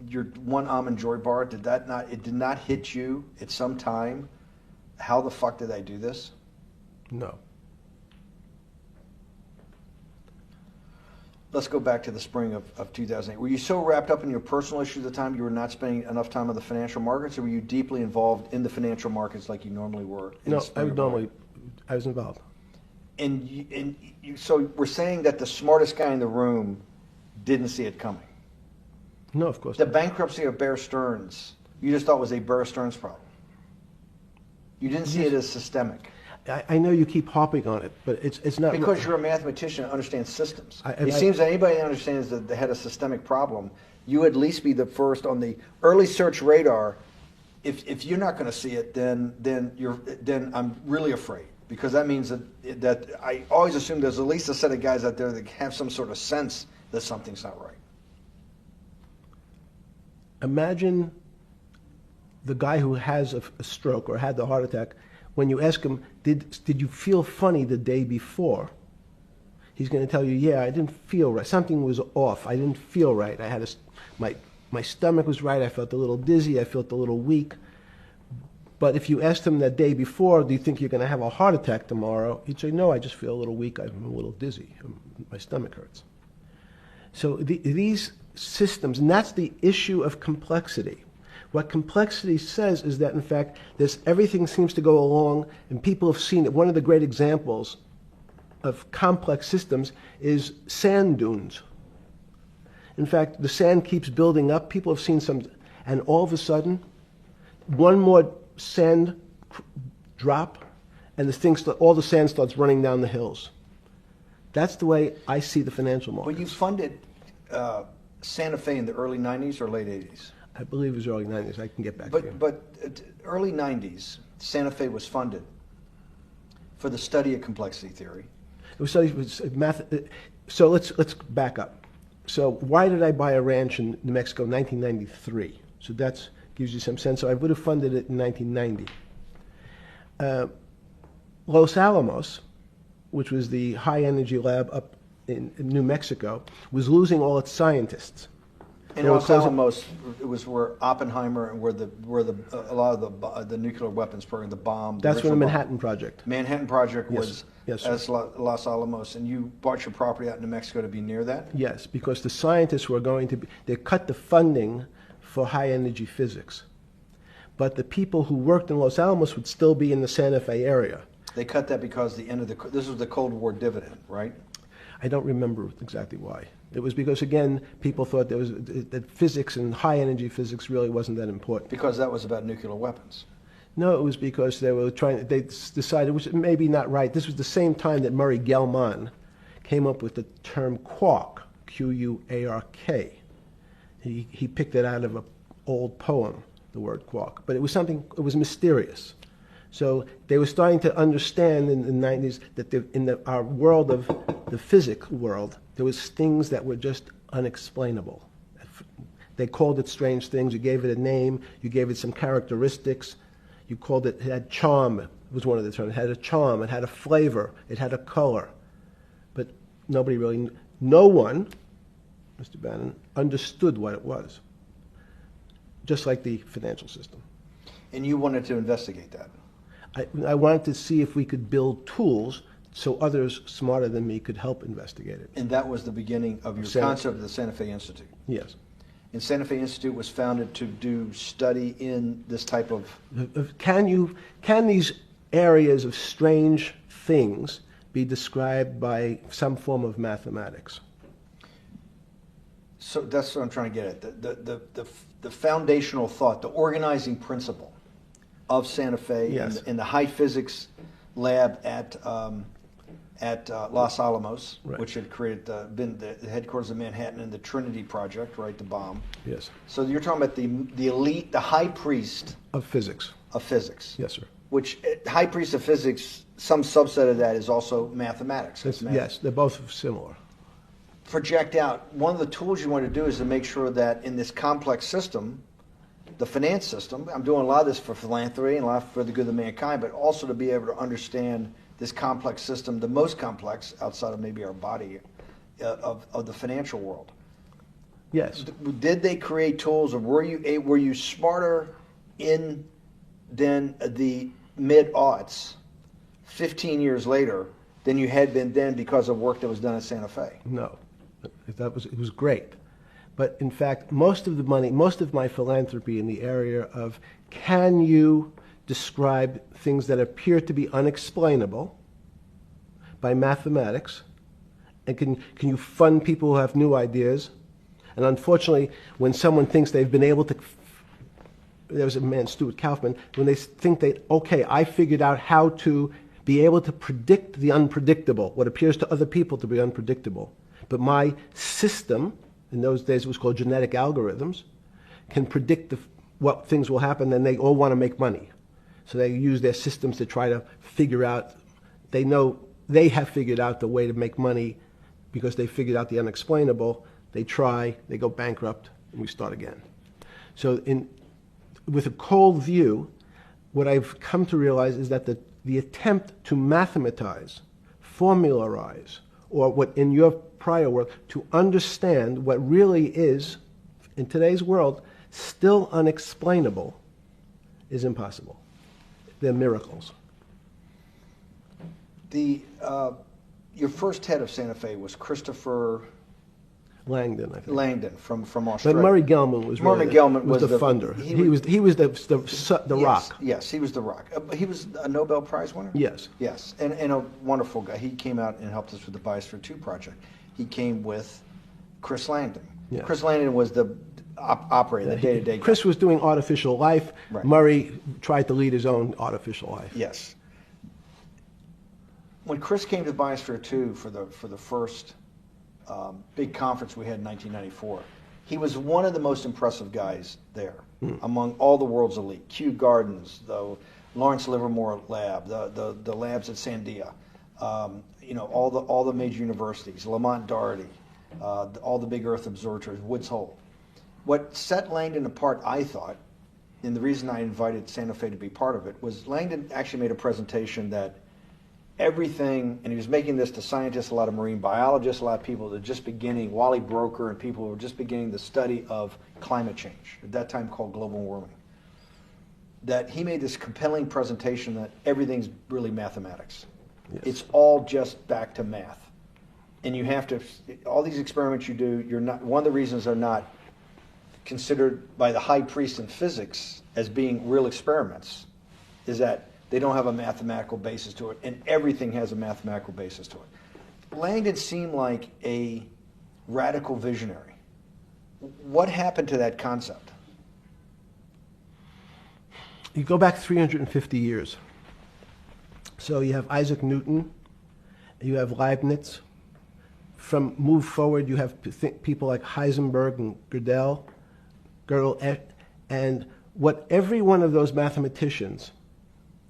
Your one almond joy bar, it did not hit you at some time? How the fuck did I do this? No. Let's go back to the spring of 2008. Were you so wrapped up in your personal issues at the time you were not spending enough time on the financial markets, or were you deeply involved in the financial markets like you normally were? No, I was involved. So we're saying that the smartest guy in the room didn't see it coming. No, of course The not. bankruptcy of Bear Stearns, you just thought was a Bear Stearns problem. You didn't see it as systemic. I know you keep harping on it, but it's not. Because you're a mathematician and understands systems. I- It seems that anybody that understands that they had a systemic problem, you at least be the first on the early search radar. If you're not going to see it, then I'm really afraid, because that means that I always assume there's at least a set of guys out there that have some sort of sense that something's not right. Imagine the guy who has a stroke or had the heart attack. When you ask him, did you feel funny the day before? He's going to tell you, yeah, I didn't feel right. Something was off. I didn't feel right. I had my stomach was right. I felt a little dizzy. I felt a little weak. But if you asked him that day before, do you think you're going to have a heart attack tomorrow? He'd say, no, I just feel a little weak. I'm a little dizzy. My stomach hurts. So these systems, and that's the issue of complexity. What complexity says is that, in fact, everything seems to go along, and people have seen it. One of the great examples of complex systems is sand dunes. In fact, the sand keeps building up. People have seen some, and all of a sudden, one more sand drop, and all the sand starts running down the hills. That's the way I see the financial market. But you funded Santa Fe in the early 90s or late 80s? I believe it was early 90s. I can get back to you. But early 90s, Santa Fe was funded for the study of complexity theory. It was studied with math. So let's back up. So why did I buy a ranch in New Mexico in 1993? So that gives you some sense. So I would have funded it in 1990. Los Alamos, which was the high energy lab up in New Mexico, was losing all its scientists. And Los Alamos, it was where Oppenheimer and where a lot of the nuclear weapons program, the bomb. That's where the Manhattan Project. Manhattan Project was Yes, as Los Alamos, and you bought your property out in New Mexico to be near that? Yes, because the scientists were they cut the funding for high energy physics. But the people who worked in Los Alamos would still be in the Santa Fe area. They cut that because this was the Cold War dividend, right? I don't remember exactly why. It was because, again, people thought that physics and high-energy physics really wasn't that important. Because that was about nuclear weapons. No, it was because they decided, which may be not right, this was the same time that Murray Gell-Mann came up with the term quark, Q-U-A-R-K. He picked it out of an old poem, the word quark. But it was mysterious. So they were starting to understand in the 90s that our world of the physics world, there was things that were just unexplainable. They called it strange things. You gave it a name. You gave it some characteristics. You called it had charm, was one of the terms. It had a charm. It had a flavor. It had a color. But no one, Mr. Bannon, understood what it was. Just like the financial system. And you wanted to investigate that? I wanted to see if we could build tools so others smarter than me could help investigate it. And that was the beginning of your concept of the Santa Fe Institute? Yes. And Santa Fe Institute was founded to do study in this type of... Can these areas of strange things be described by some form of mathematics. So that's what I'm trying to get at. The foundational thought, the organizing principle of Santa Fe Yes. in the high physics lab at Los Alamos, Right. which had been the headquarters of Manhattan and the Trinity Project, right, the bomb. Yes. So you're talking about the elite, the high priest Of physics. of physics. Yes, sir. Which high priest of physics, some subset of that is also mathematics. Yes, they're both similar. Project out. One of the tools you want to do is to make sure that in this complex system, the finance system, I'm doing a lot of this for philanthropy and a lot for the good of mankind, but also to be able to understand this complex system, the most complex outside of maybe our body, of the financial world. Yes. Did they create tools, or were you smarter in than the mid-aughts, 15 years later, than you had been then because of work that was done at Santa Fe? No. It was great. But in fact, most of the money, most of my philanthropy in the area of can you describe things that appear to be unexplainable by mathematics, and can you fund people who have new ideas? And unfortunately, when someone thinks they've been able to, there was a man, Stuart Kaufman, when they think okay, I figured out how to be able to predict the unpredictable, what appears to other people to be unpredictable. But my system, in those days it was called genetic algorithms, can predict what things will happen, and they all want to make money. So they use their systems to try to figure out, they know they have figured out the way to make money because they figured out the unexplainable. They try, they go bankrupt, and we start again. So with a cold view, what I've come to realize is that the attempt to mathematize, formularize, or what in your prior work, to understand what really is, in today's world, still unexplainable, is impossible. They're miracles. Your first head of Santa Fe was Christopher Langdon, I think. Langdon from Australia. But Murray Gell-Mann was Murray really Gell-Mann was was the the- funder. he He was- was the Yes, rock. Yes, he was the rock. He was a Nobel Prize winner? Yes. Yes, and a wonderful guy. He came out and helped us with the Biosphere 2 project. He came with Chris Langdon. Yeah. Chris Langdon was the operator, the day-to-day guy. Chris was doing artificial life. Right. Murray tried to lead his own artificial life. Yes. When Chris came to Biosphere 2 for the first big conference we had in 1994, he was one of the most impressive guys there among all the world's elite. Kew Gardens, the Lawrence Livermore lab, the labs at Sandia, all the major universities, Lamont Doherty, all the big Earth observatories, Woods Hole. What set Langdon apart, I thought, and the reason I invited Santa Fe to be part of it, was Langdon actually made a presentation that everything, and he was making this to scientists, a lot of marine biologists, a lot of people that were just beginning, Wally Broker and people who were just beginning the study of climate change, at that time called global warming. That he made this compelling presentation that everything's really mathematics. Yes. It's all just back to math. And you have to, all these experiments you do, you're not, one of the reasons they're not considered by the high priest in physics as being real experiments is that they don't have a mathematical basis to it, and everything has a mathematical basis to it. Langdon seemed like a radical visionary. What happened to that concept? You go back 350 years. So you have Isaac Newton, you have Leibniz. From move forward, you have people like Heisenberg and Gödel, and what every one of those mathematicians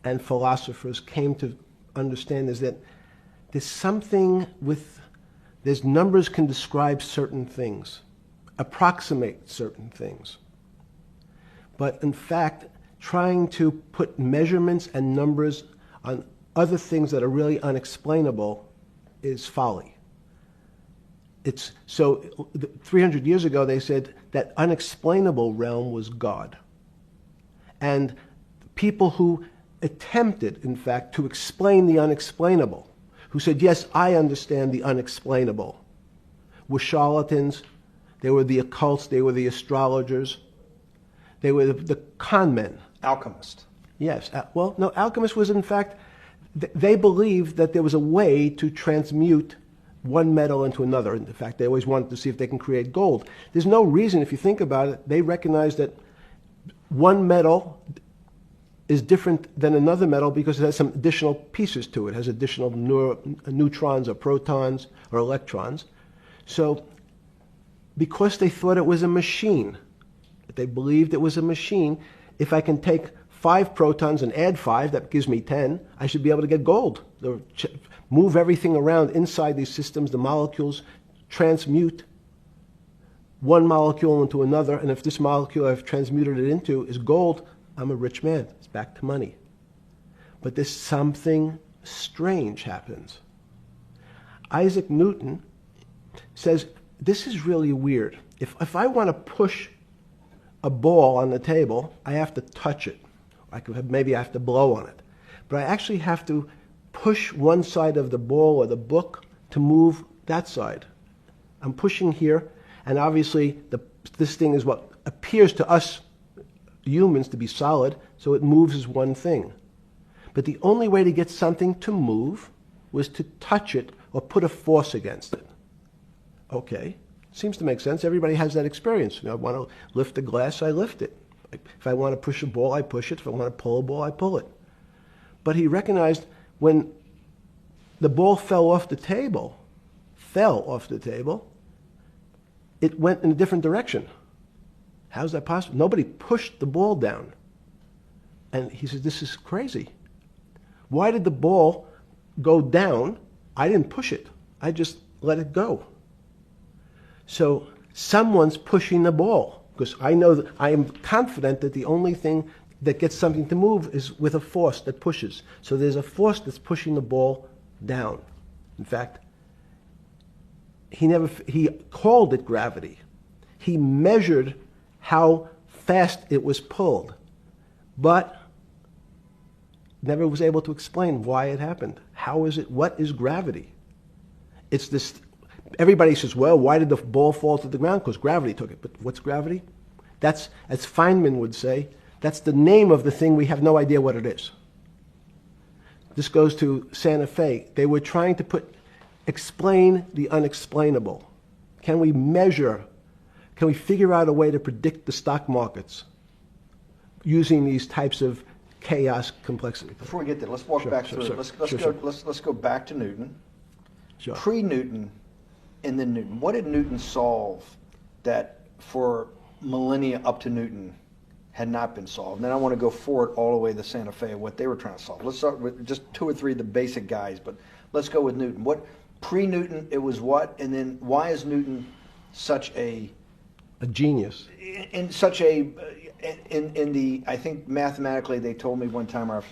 and philosophers came to understand is that there's something there's numbers can describe certain things, approximate certain things. But in fact, trying to put measurements and numbers on other things that are really unexplainable is folly. 300 years ago, they said that unexplainable realm was God. And people who attempted, in fact, to explain the unexplainable, who said, yes, I understand the unexplainable, were charlatans, they were the occults, they were the astrologers, they were the con men. Alchemist. Yes. Well, no, alchemist was, in fact, they believed that there was a way to transmute one metal into another. In fact, they always wanted to see if they can create gold. There's no reason, if you think about it, they recognize that one metal is different than another metal because it has some additional pieces to it. It has additional neutrons or protons or electrons. So because they thought it was a machine, they believed it was a machine, if I can take 5 protons and add 5, that gives me 10, I should be able to get gold. Move everything around inside these systems, the molecules transmute one molecule into another, and if this molecule I've transmuted it into is gold, I'm a rich man. It's back to money. But there's something strange happens. Isaac Newton says, this is really weird. If I want to push a ball on the table, I have to touch it. Maybe I have to blow on it. But I actually have to push one side of the ball or the book to move that side. I'm pushing here, and obviously this thing is what appears to us humans to be solid, so it moves as one thing. But the only way to get something to move was to touch it or put a force against it. Okay, seems to make sense. Everybody has that experience. I want to lift a glass, I lift it. If I want to push a ball, I push it. If I want to pull a ball, I pull it. But he recognized when the ball fell off the table, it went in a different direction. How's that possible? Nobody pushed the ball down. And he says, this is crazy. Why did the ball go down? I didn't push it. I just let it go. So someone's pushing the ball. Because I know that I am confident that the only thing that gets something to move is with a force that pushes. So there's a force that's pushing the ball down. In fact, he called it gravity. He measured how fast it was pulled, but never was able to explain why it happened. How is it? What is gravity? It's this. Everybody says, well, why did the ball fall to the ground? Because gravity took it. But what's gravity? That's, as Feynman would say, that's the name of the thing. We have no idea what it is. This goes to Santa Fe. They were trying to explain the unexplainable. Can we measure? Can we figure out a way to predict the stock markets using these types of chaos complexity? Before we get there, let's walk back through it. Let's go back to Newton. Sure. Pre-Newton and then Newton. What did Newton solve that for millennia up to Newton had not been solved? And then I want to go forward all the way to Santa Fe and what they were trying to solve. Let's start with just 2 or 3 of the basic guys, but let's go with Newton. What pre-Newton it was what, and then why is Newton such a genius? In the I think mathematically they told me one time our